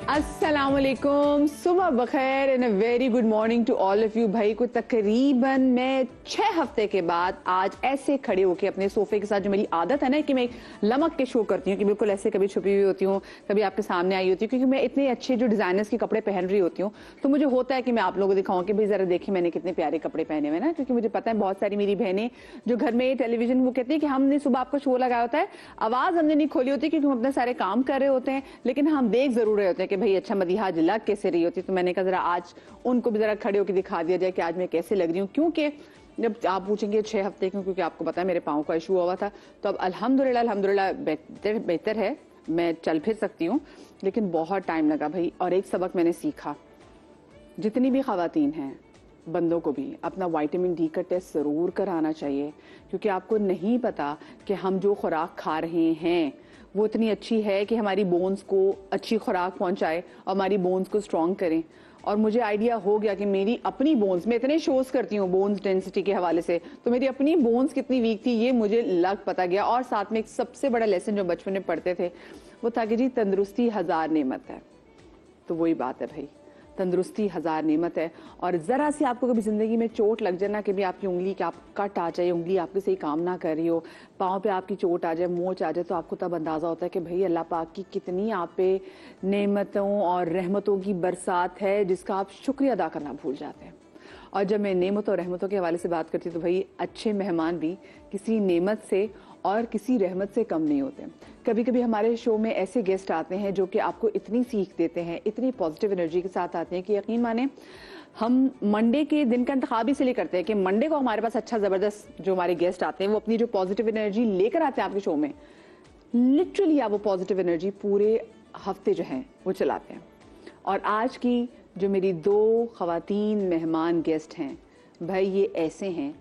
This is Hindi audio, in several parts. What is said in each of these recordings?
अस्सलाम वालेकुम, सुबह बखैर and a very good morning to all of you. भाई को तकरीबन मैं 6 हफ्ते के बाद आज ऐसे खड़े होके अपने सोफे के साथ, जो मेरी आदत है ना कि मैं लमक के शो करती हूँ कि बिल्कुल ऐसे कभी छुपी हुई होती हूँ, कभी आपके सामने आई होती हूँ, क्योंकि मैं इतने अच्छे जो डिजाइनर्स के कपड़े पहन रही होती हूँ तो मुझे होता है कि मैं आप लोगों को दिखाऊं कि भाई जरा देखिए मैंने कितने प्यारे कपड़े पहने हुए ना। क्योंकि मुझे पता है बहुत सारी मेरी बहनें जो घर में टेलीविजन वो कहती है कि हमने सुबह आपका शो लगाया होता है, आवाज हमने नहीं खोली होती क्योंकि हम अपने सारे काम कर रहे होते हैं, लेकिन हम देख जरूर रहे होते हैं कि भाई अच्छा मदीहा लग कैसे रही होती। तो मैंने कहा जरा आज उनको भी जरा खड़े होकर दिखा दिया जाए कि आज मैं कैसे लग रही हूँ। क्योंकि जब आप पूछेंगे 6 हफ्ते क्यों, क्योंकि आपको पता है मेरे पाँव का इशू हुआ था, तो अब अल्हम्दुलिल्लाह बेहतर है, मैं चल फिर सकती हूँ, लेकिन बहुत टाइम लगा भाई। और एक सबक मैंने सीखा, जितनी भी खवातीन हैं बंदों को भी अपना विटामिन डी का टेस्ट ज़रूर कराना चाहिए, क्योंकि आपको नहीं पता कि हम जो खुराक खा रहे हैं वो इतनी अच्छी है कि हमारी बोन्स को अच्छी खुराक पहुंचाए और हमारी बोन्स को स्ट्रॉन्ग करें। और मुझे आइडिया हो गया कि मेरी अपनी बोन्स, मैं इतने शोज करती हूँ बोन्स डेंसिटी के हवाले से, तो मेरी अपनी बोन्स कितनी वीक थी ये मुझे लग पता गया। और साथ में एक सबसे बड़ा लेसन जो बचपन में पढ़ते थे वो था कि जी तंदुरुस्ती 1000 नेमत है। तो वही बात है भाई, तंदुरुस्ती 1000 नेमत है। और जरा सी आपको कभी जिंदगी में चोट लग जाए ना, कि भी आपकी उंगली का कट आ जाए, उंगली आपके सही काम ना कर रही हो, पाँव पे आपकी चोट आ जाए, मोच आ जाए, तो आपको तब अंदाजा होता है कि भाई अल्लाह पाक की कितनी आप पे नेमतों और रहमतों की बरसात है जिसका आप शुक्रिया अदा करना भूल जाते हैं। और जब मैं नेमत और रहमतों के हवाले से बात करती हूँ तो भाई अच्छे मेहमान भी किसी नेमत से और किसी रहमत से कम नहीं होते। कभी कभी हमारे शो में ऐसे गेस्ट आते हैं जो कि आपको इतनी सीख देते हैं, इतनी पॉजिटिव एनर्जी के साथ आते हैं कि यकीन माने हम मंडे के दिन का इंतखाब इसलिए करते हैं कि मंडे को हमारे पास अच्छा जबरदस्त जो हमारे गेस्ट आते हैं वो अपनी जो पॉजिटिव एनर्जी लेकर आते हैं आपके शो में, लिटरली आप वो पॉजिटिव एनर्जी पूरे हफ्ते जो है वो चलाते हैं। और आज की जो मेरी 2 खवातीन मेहमान गेस्ट हैं भाई, ये ऐसे हैं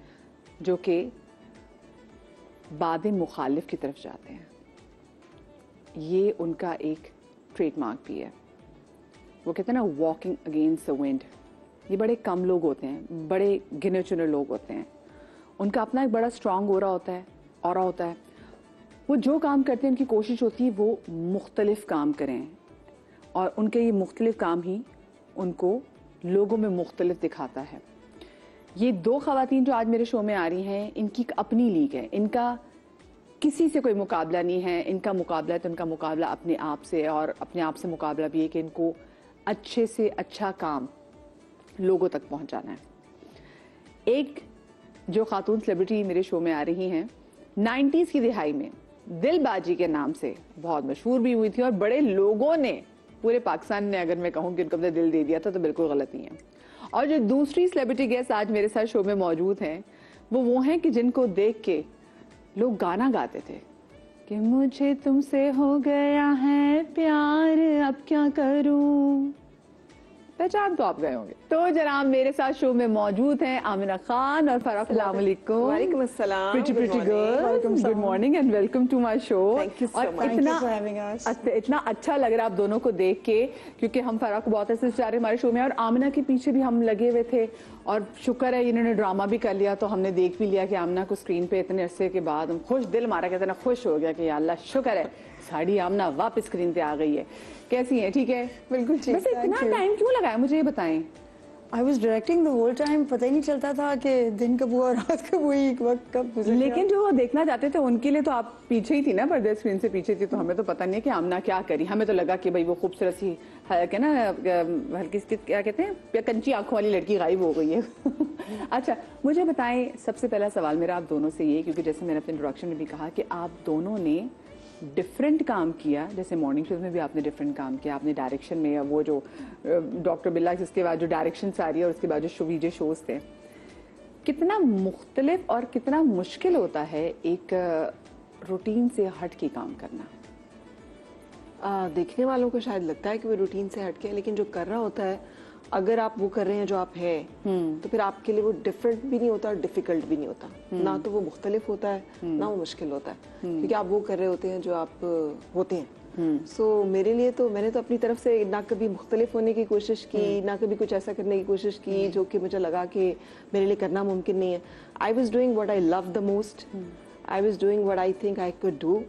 जो कि बादे मुखालिफ की तरफ जाते हैं। ये उनका एक ट्रेडमार्क भी है। वो कहते हैं ना वॉकिंग अगेंस्ट द विंड। ये बड़े कम लोग होते हैं, बड़े गिने चुने लोग होते हैं, उनका अपना एक बड़ा स्ट्रांग ऑरा होता है। वो जो काम करते हैं उनकी कोशिश होती है वो मुख्तलिफ काम करें, और उनके ये मुख्तलिफ काम ही उनको लोगों में मुख्तलिफ दिखाता है। ये 2 खवातीन जो आज मेरे शो में आ रही हैं, इनकी अपनी लीग है, इनका किसी से कोई मुकाबला नहीं है। इनका मुकाबला है तो इनका मुकाबला अपने आप से, और अपने आप से मुकाबला भी है कि इनको अच्छे से अच्छा काम लोगों तक पहुंचाना है। एक जो खातून सेलिब्रिटी मेरे शो में आ रही हैं, 90s की दिहाई में दिलबाजी के नाम से बहुत मशहूर भी हुई थी, और बड़े लोगों ने, पूरे पाकिस्तान ने अगर मैं कहूँ कि उनको अपना दिल दे दिया था तो बिल्कुल गलत नहीं है। और जो दूसरी सेलिब्रिटी गेस्ट आज मेरे साथ शो में मौजूद हैं वो हैं कि जिनको देख के लोग गाना गाते थे कि मुझे तुमसे हो गया है प्यार, अब क्या करूं। पहचान तो आप गए होंगे। तो जनाब मेरे साथ शो में मौजूद हैं आमिना खान और फराक। अस्सलाम वालेकुम। वालेकुम अस्सलाम। Pretty girls, good morning and welcome to my show. Thank you so much. इतना अच्छा लग रहा है आप दोनों को देख के, क्योंकि हम फराक को बहुत ऐसे जा रहे हमारे शो में, और आमिना के पीछे भी हम लगे हुए थे, और शुक्र है इन्होंने ड्रामा भी कर लिया तो हमने देख भी लिया कि आमिना को स्क्रीन पे इतने अरसे के बाद हम खुश, दिल हमारा कहते ना खुश हो गया कि या अल्लाह शुक्र है साड़ी आमिना वापस स्क्रीन पे आ गई है। कैसी है? ठीक है, बिल्कुल ठीक। वैसे इतना टाइम क्यों लगाया मुझे ये बताएं? I was directing the whole time, पता ही नहीं चलता था कि दिन कब हुआ रात कब हुई, वक्त कब गुजर गया। लेकिन जो वो देखना चाहते थे उनके लिए तो आप पीछे ही थी ना, पर्दे स्क्रीन से पीछे थी, तो हमें तो पता नहीं है कि आमना क्या करी। हमें तो लगा कि भाई वो खूबसूरत सी है ना, हल्की क्या कहते हैं, कंची आंखों वाली लड़की गायब हो गई है। अच्छा मुझे बताएं, सबसे पहला सवाल मेरा आप दोनों से ये, क्योंकि जैसे मैंने अपने इंट्रोडक्शन में भी कहा कि आप दोनों ने डिफरेंट काम किया, जैसे मॉर्निंग शोज में भी आपने डिफरेंट काम किया, आपने डायरेक्शन में, वो जो डॉक्टर बिल्ला जिसके बाद जो डायरेक्शन सारी और उसके बाद जो वीडियो शोज थे, कितना मुख्तलिफ और कितना मुश्किल होता है एक रूटीन से हट के काम करना। देखने वालों को शायद लगता है कि वो रूटीन से हटके, लेकिन जो कर रहा होता है, अगर आप वो कर रहे हैं जो आप हैं, तो फिर आपके लिए वो डिफरेंट भी नहीं होता और डिफिकल्ट भी नहीं होता। ना तो वो मुख्तलिफ होता है ना वो मुश्किल होता है, क्योंकि आप वो कर रहे होते हैं जो आप होते हैं। सो मेरे लिए तो मैंने तो अपनी तरफ से ना कभी मुख्तलिफ होने की कोशिश की, ना कभी कुछ ऐसा करने की कोशिश की जो कि मुझे लगा कि मेरे लिए करना मुमकिन नहीं है। I was doing what I love the most, I was doing what I think I could do.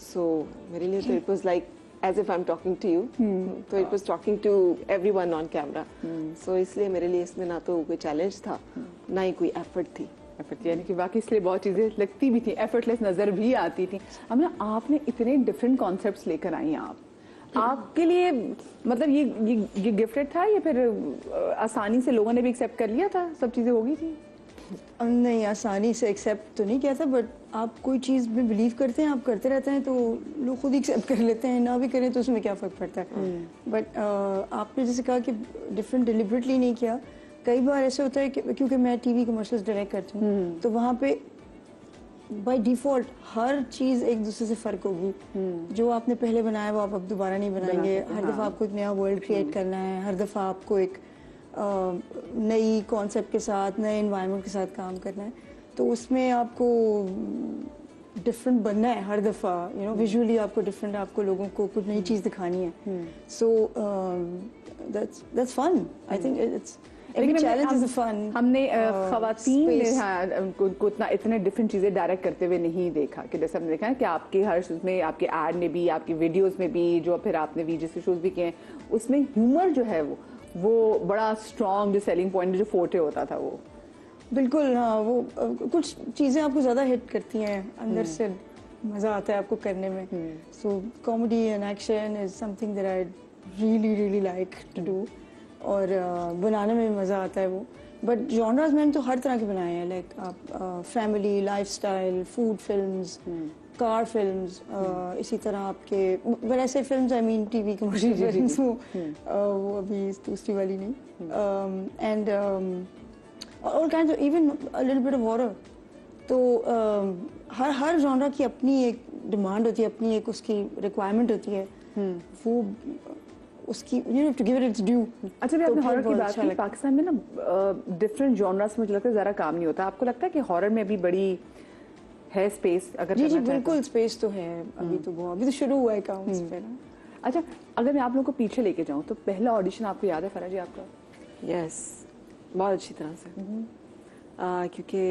So मेरे लिए तो it was like as if I'm talking to you. So it was talking to everyone on camera. So इसलिए मेरे लिए इसमें ना तो कोई चैलेंज था ना ही कोई एफर्ट थी. एफर्ट यानी कि बाकी इसलिए बहुत चीजें लगती भी थी, एफर्टलेस नजर भी आती थी. अब ना आपने इतने डिफरेंट कॉन्सेप्ट्स लेकर आई आप, आपके लिए मतलब ये गिफ्टेड था या फिर आसानी से लोगों ने भी एक्सेप्ट कर लिया था, सब चीजें हो गई थी? नहीं, आसानी से एक्सेप्ट तो नहीं किया था, बट आप कोई चीज़ में बिलीव करते हैं, आप करते रहते हैं तो लोग खुद ही एक्सेप्ट कर लेते हैं, ना भी करें तो उसमें क्या फ़र्क पड़ता है. बट आपने जैसे कहा कि डिफरेंट डिलिबरेटली नहीं किया. कई बार ऐसे होता है कि क्योंकि मैं टीवी कमर्शियल्स डायरेक्ट करती हूँ तो वहाँ पे बाय डिफ़ॉल्ट हर चीज़ एक दूसरे से फ़र्क होगी. जो आपने पहले बनाया वो आप अब दोबारा नहीं बनाएंगे. हर दफ़ा आपको एक नया वर्ल्ड क्रिएट करना है, हर दफ़ा आपको एक नई कॉन्सेप्ट के साथ, नए एनवायरनमेंट के साथ काम करना है. तो उसमें आपको डिफरेंट बनना है हर दफ़ा. यू नो, विजुअली आपको डिफरेंट, आपको लोगों को कुछ नई चीज़ दिखानी है. So that's fun. I think it's लेकिन चैलेंज इज फन. हमने खवातीन को इतने डिफरेंट चीजें डायरेक्ट करते हुए नहीं देखा कि जैसे हमने देखा है कि आपके हर उसमें, आपके एड में भी, आपकी वीडियोस में भी, जो फिर आपने वीडियो शोज भी किए हैं, उसमें ह्यूमर जो है वो बड़ा स्ट्रॉन्ग जो सेलिंग पॉइंट, जो फोटे होता था वो. बिल्कुल. हाँ, वो कुछ चीज़ें आपको ज़्यादा हिट करती हैं अंदर से, मज़ा आता है आपको करने में. So comedy and action is something that I really like to do. और बनाने में भी मज़ा आता है वो. बट जॉनरास मैंने तो हर तरह के बनाए हैं. लाइक आप family, lifestyle, food films, car films, इसी तरह आपके बट ऐसे films, I mean TV commercial films, वो अभी दूसरी वाली नहीं. And all kinds of, even a little bit of horror. तो हर जॉनरा की अपनी एक डिमांड होती है, अपनी एक उसकी रिक्वायरमेंट होती है. वो उसकी you have to give it its due. अच्छा, भी आपने हॉरर की बात की. पाकिस्तान में ना डिफरेंट जॉनरास में मुझे लगता है ज़रा काम नहीं होता. आपको लगता है कि हॉरर में भी बड़ी है स्पेस? अगर जी बिल्कुल स्पेस तो है. अभी तो बहुत, अभी तो शुरू हुआ है काम इस पे ना. अच्छा, अगर मैं आप लोगों को पीछे लेके जाऊँ तो पहला ऑडिशन आपको याद है फरा जी आपका? यस, बहुत अच्छी तरह से. क्योंकि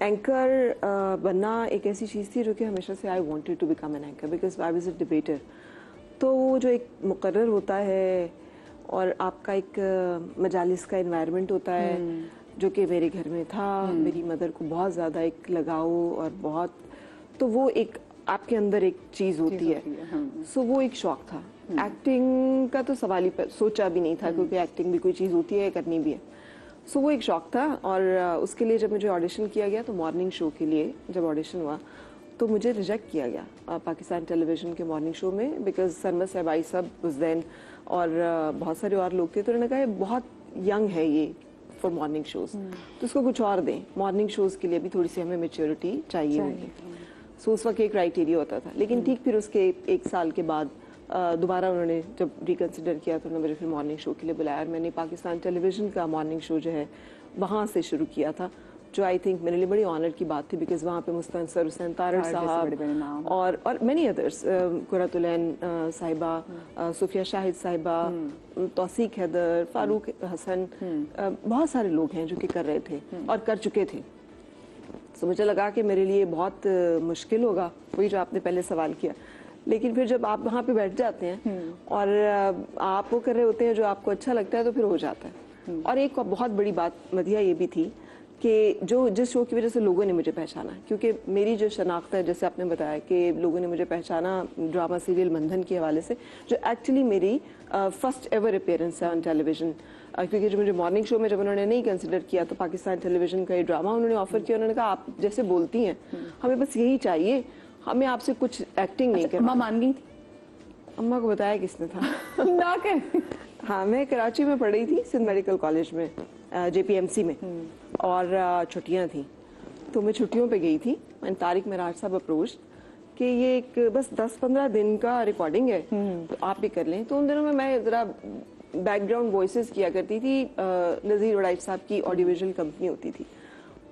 एंकर बनना एक ऐसी चीज़ थी जो कि हमेशा से I wanted to become an anchor because I was a debater. तो वो जो एक मुकर्रर होता है और आपका एक मजालिस का एनवायरनमेंट होता है जो कि मेरे घर में था. मेरी मदर को बहुत ज़्यादा एक लगाव और बहुत, तो वो एक आपके अंदर एक चीज़ होती है. सो वो एक शौक था. एक्टिंग का तो सवाल ही सोचा भी नहीं था, क्योंकि एक्टिंग भी कोई चीज़ होती है, करनी भी है. सो वो एक शौक था. और उसके लिए जब मुझे ऑडिशन किया गया तो मॉर्निंग शो के लिए जब ऑडिशन हुआ तो मुझे रिजेक्ट किया गया पाकिस्तान टेलीविज़न के मॉर्निंग शो में, बिकॉज सरमद साहब आई सब उस दिन और बहुत सारे और लोग थे. तो उन्होंने कहा बहुत यंग है ये फॉर मॉर्निंग शोज, तो उसको कुछ और दें. मॉर्निंग शोज के लिए भी थोड़ी सी हमें मेच्योरिटी चाहिए होगी. सो उस वक्त एक क्राइटेरिया होता था. लेकिन ठीक फिर उसके एक साल के बाद दोबारा उन्होंने जब रिकन्सिडर किया तो उन्होंने मुझे फिर मॉर्निंग शो के लिए बुलाया. और मैंने पाकिस्तान टेलीविज़न का मॉर्निंग शो जो है वहाँ से शुरू किया था, जो आई थिंक मेरे लिए बड़ी ऑनर की बात थी. बिकॉज वहाँ पे मुस्तनसर हुसैन तारड़ साहब और मैनी अदर्स, कुरतुलैन साहिबा, सुफिया शाहिद साहिबा, तौसीक हैदर, फारूक हसन, बहुत सारे लोग हैं जो कि कर रहे थे और कर चुके थे. तो मुझे लगा कि मेरे लिए बहुत मुश्किल होगा, वही जो आपने पहले सवाल किया. लेकिन फिर जब आप वहाँ पे बैठ जाते हैं और आप वो कर रहे होते हैं जो आपको अच्छा लगता है तो फिर हो जाता है. और एक बहुत बड़ी बात मधिया ये भी थी कि जिस शो की वजह से लोगों ने मुझे पहचाना, क्योंकि मेरी जो शनाख्त है, जैसे आपने बताया कि लोगों ने मुझे पहचाना ड्रामा सीरियल बंधन के हवाले से, जो एक्चुअली मेरी फर्स्ट एवर अपीयरेंस है ऑन टेलीविज़न. क्योंकि जो मुझे मॉर्निंग शो में जब उन्होंने नहीं कंसिडर किया तो पाकिस्तान टेलीविज़न का ये ड्रामा उन्होंने ऑफर किया. उन्होंने कहा आप जैसे बोलती हैं हमें बस यही चाहिए, हमें आपसे कुछ एक्टिंग नहीं करना. अम्मा मान गई? अम्मा को बताया किसने था? ना कर. हाँ, मैं कराची में पढ़ रही थी, सिंध मेडिकल कॉलेज में, JPMC में, और छुट्टियाँ थी तो मैं छुट्टियों पे गई थी. मैंने तारिक मिराज साहब अप्रोच कि ये एक बस 10-15 दिन का रिकॉर्डिंग है तो आप भी कर लें. तो उन दिनों में मैं ज़रा बैकग्राउंड वॉइसेस किया करती थी. नज़ीर उड़ाइफ साहब की ऑडियो विजुअल कंपनी होती थी,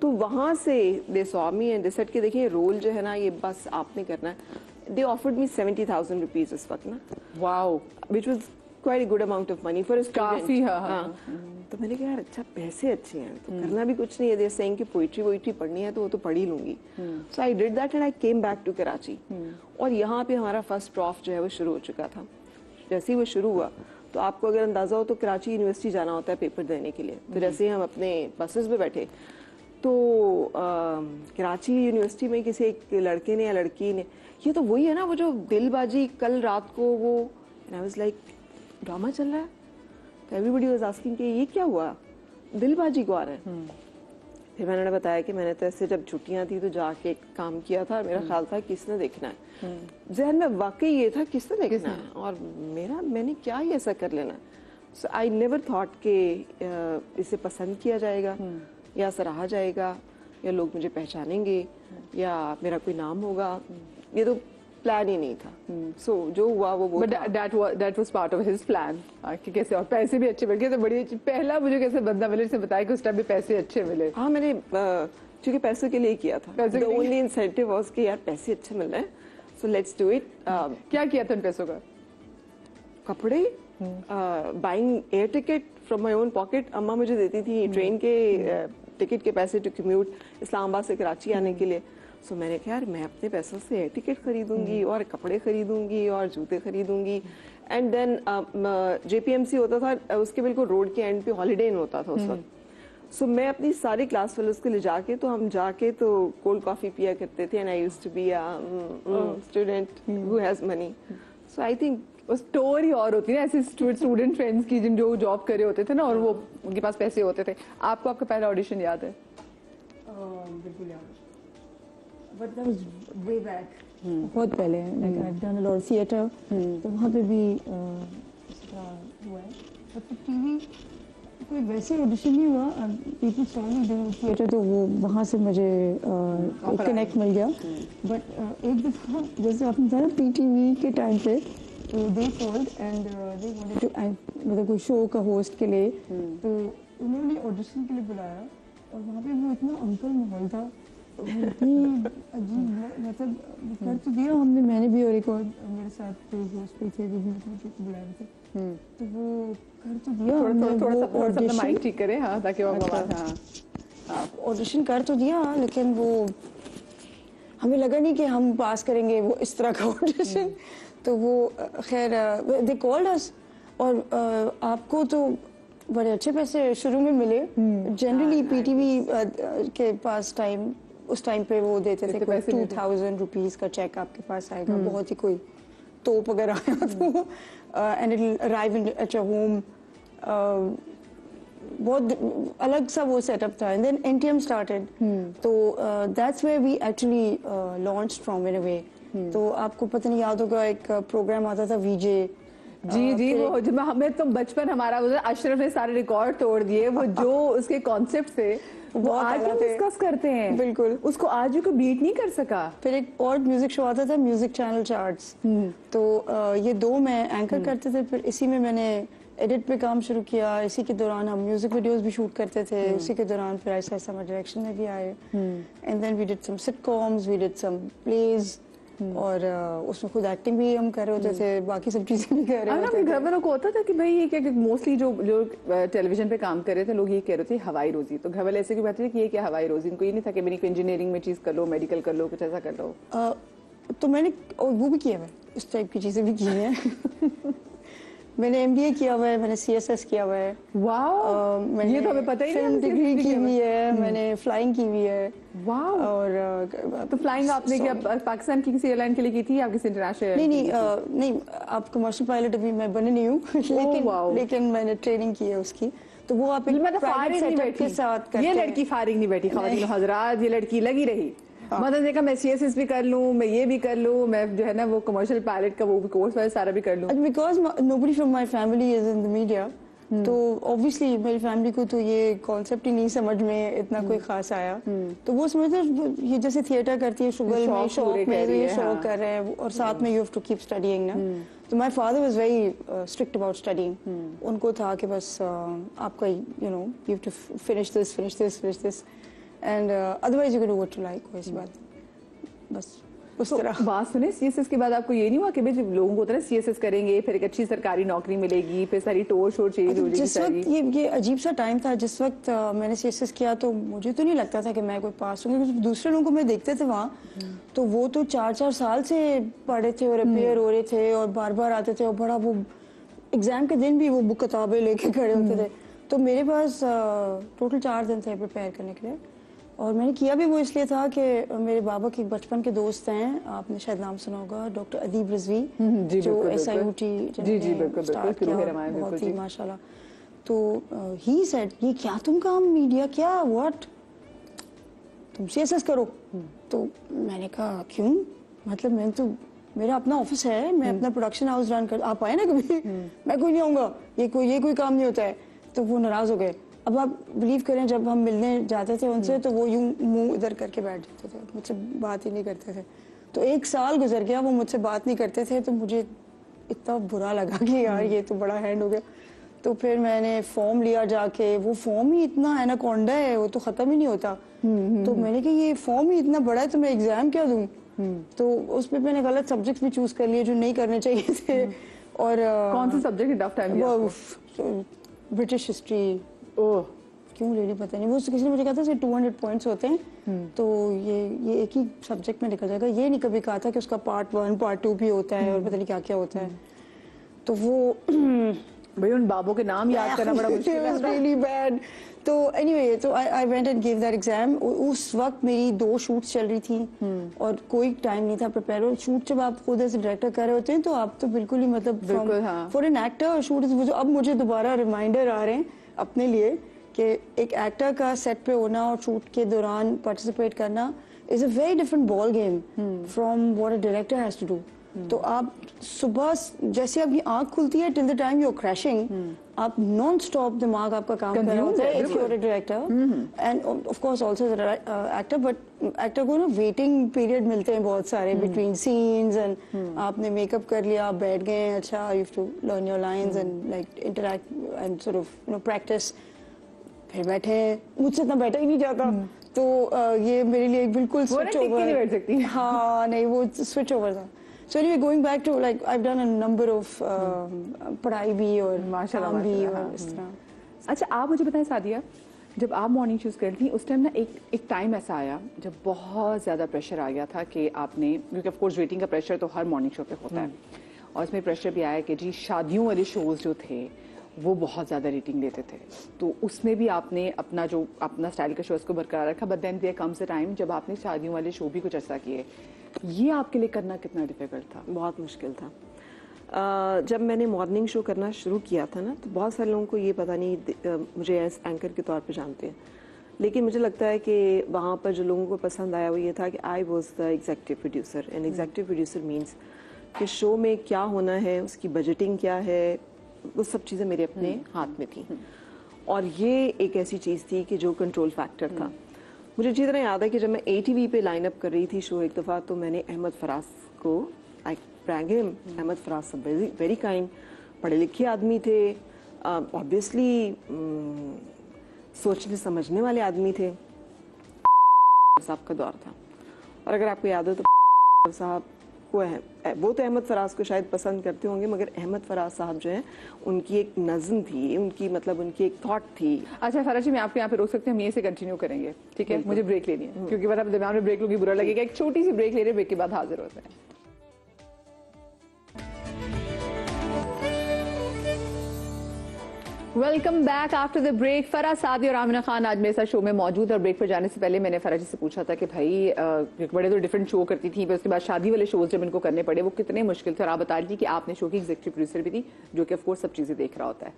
तो वहाँ से they saw me and they said कि देखिए रोल जो है ना ये बस आपने करना है. दे ऑफर्ड मी 70,000 रुपीज़ इस वक्त ना. Wow, which was quite a good amount of money for a student. काफी. हाँ. तो मैंने कहा यार अच्छा पैसे अच्छे हैं तो करना भी कुछ नहीं है, दे सेइंग कि पोइट्री वोइट्री पढ़नी है तो वो तो पढ़ ही लूंगी. So I did that and I came back to Karachi. और यहाँ पे हमारा फर्स्ट ड्राफ्ट जो है वो शुरू हो चुका था. जैसे ही वो शुरू हुआ तो आपको अगर अंदाजा हो तो कराची यूनिवर्सिटी जाना होता है पेपर देने के लिए. तो जैसे ही हम अपने बसेस में बैठे तो कराची यूनिवर्सिटी में किसी एक लड़के ने या लड़की ने, ये तो वही है ना वो जो दिलबाजी कल रात को वो, आई वाज लाइक ड्रामा चल रहा है. तो एवरीबडी वाज आस्किंग कि ये क्या हुआ, दिलबाजी को आ रहा है. फिर मैंने उन्हें बताया कि मैंने तो ऐसे जब छुट्टियां थी तो जाके काम किया था, मेरा ख्याल था किसने देखना है. जहन में वाकई ये था किसने देखना है और मैंने क्या ही ऐसा कर लेना. सो आई नेवर थॉट कि इसे पसंद किया जाएगा या सराहा जाएगा या लोग मुझे पहचानेंगे या मेरा कोई नाम होगा. ये तो प्लान ही नहीं था. सो जो हुआ वो but that was part of his plan कि कैसे और पैसे भी अच्छे मिल गए. तो बड़ी पहला मुझे कैसे बंदा मिले जिसने बताया कि उस टाइम पे पैसे अच्छे मिले. हाँ मैंने क्योंकि पैसों के लिए किया था. द ओनली इंसेंटिव वाज कि यार पैसे अच्छे मिल रहे हैं सो लेट्स डू इट. क्या किया था उन पैसों का? कपड़े, buying air ticket from my own pocket. अम्मा मुझे देती थी ट्रेन के टिकट के पैसे टू कम्यूट इस्लामाबाद से कराची आने के लिए. सो मैंने कहा यार मैं अपने पैसों से एयर टिकट खरीदूंगी और कपड़े खरीदूंगी और जूते खरीदूंगी. एंड देन JPMC होता था उसके बिल्कुल रोड के एंड पे हॉलीडे इन होता था उस वक्त. सो मैं अपनी सारी क्लास फेलोज को ले जाके तो हम जाके तो कोल्ड कॉफी पिया करते थे. And I used to be a student who has money. So I think store ही और होती है ना ऐसे स्टूडेंट फ्रेंड्स की जिन जो जॉब कर रहे होते थे ना और वो उनके पास पैसे होते थे. आपको आपका पहला ऑडिशन याद है? बिल्कुल याद. But that was way back. बहुत पहले. Like I've done a lot of theatre. तो वहाँ पे भी इसका हुआ है. but for TV कोई वैसे ऑडिशन नहीं हुआ. People saw me doing theatre तो वो वहाँ से मुझे कनेक्ट मिल गया. but एक दफा जैसे आपने बताया ना PTV के टाइम पे they called and they wanted to मतलब कोई शो का होस्ट के लिए. तो उन्होंने ऑडिशन के लिए बुलाया और वहाँ पे वो इतना अंकल माहौल था. अजीब मतलब कर तो दिया हमने, मैंने भी और एक और मेरे साथ कोई होस्ट पे थे जो भी मुझे बुलाए थे. तो वो कर तो दिया थोड़ा सा माइक ठीक करे. हाँ ताकि वो ऑडिशन कर तो दिया लेकिन वो हमें लगा नहीं कि हम पास करेंगे वो इस तरह का ऑडिशन. तो वो खैर दे कॉल्ड अस और आपको तो बड़े अच्छे पैसे शुरू में मिले. जनरली PTV के पास उस टाइम पे वो देते थे कोई 2000 रुपीज का चेक आपके पास आएगा. बहुत ही कोई तोप अगर आया तो and it will arrive at your home. बहुत अलग सा वो सेटअप था. And then NTM started. तो that's where we actually launched from in a way. तो आपको पता नहीं याद होगा एक प्रोग्राम आता था VJ. जी वो जब हमें तो बचपन हमारा अशरफ ने सारे रिकॉर्ड तोड़ दिए. वो जो उसके कॉन्सेप्ट थे वो आज हम डिस्कस करते हैं. बिल्कुल उसको आज भी कोई बीट नहीं कर सका. फिर एक और म्यूजिक शो आता था म्यूजिक चैनल चार्ट्स. तो ये दो मैं एंकर करते थे. फिर इसी में मैंने एडिट पे काम शुरू किया. इसी के दौरान हम म्यूजिक वीडियोस भी शूट करते थे. उसी के दौरान फिर ऐसा ऐसा डायरेक्शन में भी आए. And then we did some sitcoms, we did some plays और उसमें खुद एक्टिंग भी हम कर रहे होते थे. बाकी सब चीजें भी कर रहे होते थे. घर वालों को होता था कि भाई ये क्या मोस्टली जो टेलीविजन पे काम कर रहे थे लोग ये कह रहे थे हवाई रोजी. तो घर वाले ऐसे क्यों कहते थे कि ये क्या हवाई रोजी? इनको ये नहीं था कि मेरी इंजीनियरिंग में चीज कर लो, मेडिकल कर लो, कुछ ऐसा कर लो. तो मैंने वो भी किया है, इस टाइप की चीजें भी की हैं. मैंने MBA किया हुआ है, मैंने CSS किया हुआ है. वाओ, मैंने ये तो हमें पता ही नहीं. फिल्म डिग्री की हुई है, मैंने फ्लाइंग की हुई है. वाओ. और तो फ्लाइंग आपने क्या पाकिस्तान की किसी एयरलाइन के लिए की थी या किसी इंटरनेशनल? नहीं आप कमर्शियल पायलट अभी मैं बने नहीं हूँ. लेकिन मैंने ट्रेनिंग की है उसकी. तो वो आप एक प्राइवेट सेटअप के साथ करते हैं. ये लड़की फारिग नहीं बैठी ख़वातीन हज़रात, ये लड़की लगी रही. मतलब देखा मैं CSS भी कर लूँ, मैं ये भी कर लूँ, मैं जो है ना वो कमर्शियल पायलट का वो भी कोर्स वाला सारा भी कर लूँ. Because nobody from my family is in the media. तो ऑब्वियसली मेरी फैमिली को तो ये कॉन्सेप्ट ही नहीं समझ में इतना कोई खास आया. तो वो समझते ये जैसे थिएटर करती है शुगर में शौक में ये शौक कर रहे हैं और साथ में you have to keep studying ना. तो my father was very strict about studying. उनको था कि बस आपका you have to finish this and otherwise you can do what you like. वैसी बात बस. उस तरह। बात सुने, सीएसएस के बाद आपको ये नहीं हुआ कि भाई जब लोगों को होता है सीएसएस करेंगे फिर एक अच्छी सरकारी नौकरी मिलेगी, फिर सारी टोर शोर चेंज हो जाएगी जिस सारी? वक्त ये अजीब सा टाइम था जिस वक्त मैंने सीएसएस किया, तो मुझे तो नहीं लगता था कि मैं कोई पास हूँ, क्योंकि दूसरे लोगों को मैं देखते थे वहाँ, तो वो तो 4-4 साल से पढ़े थे और अपेयर हो रहे थे और बार बार आते थे और बड़ा वो एग्जाम के दिन भी वो बुक किताबें लेके खड़े होते थे। तो मेरे पास टोटल 4 दिन थे प्रिपेयर करने के लिए, और मैंने किया भी वो इसलिए था कि मेरे बाबा के बचपन के दोस्त हैं, आपने शायद नाम सुना होगा, डॉक्टर अदीब रिजवी, जो SIUT स्टार्ट किया, बहुत ही माशाल्लाह। तो ही सेड ये क्या तुम काम मीडिया, क्या व्हाट, तुम सीएसएस करो। तो मैंने कहा क्यों, मतलब मैं तो, मेरा अपना ऑफिस है, मैं अपना प्रोडक्शन हाउस रन कर, आप आए ना कभी, मैं कोई नहीं आऊंगा, ये कोई काम नहीं होता है। तो वो नाराज हो गए। अब आप बिलीव करें, जब हम मिलने जाते थे उनसे तो वो यूं मुंह इधर करके बैठ जाते थे, मुझसे बात ही नहीं करते थे। तो 1 साल गुजर गया, वो मुझसे बात नहीं करते थे, तो मुझे इतना बुरा लगा कि यार ये तो बड़ा हैंड हो गया। तो फिर मैंने फॉर्म लिया जाके, वो फॉर्म ही इतना एनाकोंडा है, वो तो खत्म ही नहीं होता। तो मैंने कहा ये फॉर्म ही इतना बड़ा है तो मैं एग्जाम क्या दूं। तो उसमें मैंने गलत सब्जेक्ट भी चूज कर लिए जो नहीं करने चाहिए थे। और कौन सा सब्जेक्ट टफ टाइम दिया? British history. ओह, क्यों ले ली पता नहीं, वो किसी ने मुझे कहा था 200 पॉइंट्स होते हैं, तो ये एक ही सब्जेक्ट में निकल जाएगा। ये नहीं कभी कहा था कि उसका पार्ट 1 पार्ट 2 भी होता है और पता नहीं क्या क्या होता है। तो वो भाई उन बाबों के नाम याद करना बड़ा मुश्किल है। really bad. तो anyway, तो I went and gave that exam. उस वक्त मेरी 2 शूट्स चल रही थी और कोई टाइम नहीं था प्रिपेयर हो। शूट जब आप खुद ऐसे डायरेक्टर कर रहे होते हैं तो आप तो बिल्कुल ही मतलब फॉर एन एक्टर शूट, अब मुझे दोबारा रिमाइंडर आ रहे हैं अपने लिए कि एक एक्टर का सेट पे होना और शूट के दौरान पार्टिसिपेट करना is a very different ball game from what a director has to do. तो आप सुबह जैसे आपकी आंख खुलती है till the time you are crashing, आप नॉन स्टॉप दिमाग आपका काम कर रहा होता है if you are a director and of course also actor. But actor को ना वेटिंग पीरियड मिलते हैं बहुत सारे बिटवीन सीन्स, एंड आपने मेकअप कर लिया, आप बैठ गए, अच्छा you have to learn your lines and like interact and sort of you know practice. फिर बैठे, मुझसे इतना बैठा ही नहीं जाता। तो ये मेरे लिए बिल्कुल स्विच ओवर, हाँ नहीं वो स्विच ओवर था। So anyway, going back to like I've done a number of पढ़ाई भी और माशाल्लाह काम भी और इस तरह। अच्छा आप मुझे बताएं सादिया, जब आप मॉर्निंग शूज कर थी उस टाइम ना एक टाइम ऐसा आया जब बहुत ज़्यादा प्रेशर आ गया था कि आपने, क्योंकि ऑफ कोर्स रेटिंग का प्रेशर तो हर मॉर्निंग शो पे होता है, और इसमें प्रेशर भी आया कि जी शादियों वाले शोज जो थे वो बहुत ज़्यादा रेटिंग लेते थे, तो उसमें भी आपने अपना स्टाइल का शो उसको बरकरार रखा। But then there comes a time जब आपने शादियों वाले शो भी कुछ ऐसा किए, ये आपके लिए करना कितना डिफिकल्ट था? बहुत मुश्किल था। जब मैंने मॉर्निंग शो करना शुरू किया था ना, तो बहुत सारे लोगों को ये पता नहीं, मुझे एज एंकर के तौर पे जानते हैं, लेकिन मुझे लगता है कि वहाँ पर जो लोगों को पसंद आया वो ये था कि I was the executive producer. And executive producer means कि शो में क्या होना है, उसकी बजटिंग क्या है, वो सब चीज़ें मेरे अपने हाथ में थी। और ये एक ऐसी चीज़ थी कि जो कंट्रोल फैक्टर था। मुझे अच्छी तरह याद है कि जब मैं ATV पे लाइन अप कर रही थी शो एक दफ़ा, तो मैंने अहमद फराज को, आई प्रैंक हिम, अहमद फराज सब वेरी काइंड, पढ़े लिखे आदमी थे, ऑब्वियसली सोचने समझने वाले आदमी थे। साहब का दौर था, और अगर आपको याद हो तो साहब को वो तो अहमद फराज को शायद पसंद करते होंगे, मगर अहमद फराज साहब जो हैं उनकी एक नज़्म थी, उनकी मतलब उनकी एक थॉट थी। अच्छा फराज जी, मैं आपको यहाँ पे रोक सकते हैं, हम यहीं से कंटिन्यू करेंगे, ठीक है? मुझे ब्रेक लेनी है, क्योंकि अगर आप दरमियान में ब्रेक लूंगी बुरा लगेगा। एक छोटी सी ब्रेक ले रहे, ब्रेक के बाद हाजिर होते हैं। Welcome back after the break. Faraz Saadi और आमिना खान आज मेरे साथ शो में मौजूद। और ब्रेक पर जाने से पहले मैंने फराज जी से पूछा था कि भाई बड़े तो डिफरेंट शो करती थी, पर उसके बाद शादी वाले शोज जब इनको करने पड़े वो कितने मुश्किल थे। और आप बता रही थी कि आपने शो की एग्जीक्यूटिव प्रोड्यूसर भी थी, जो कि ऑफ कोर्स सब चीजें देख रहा होता है।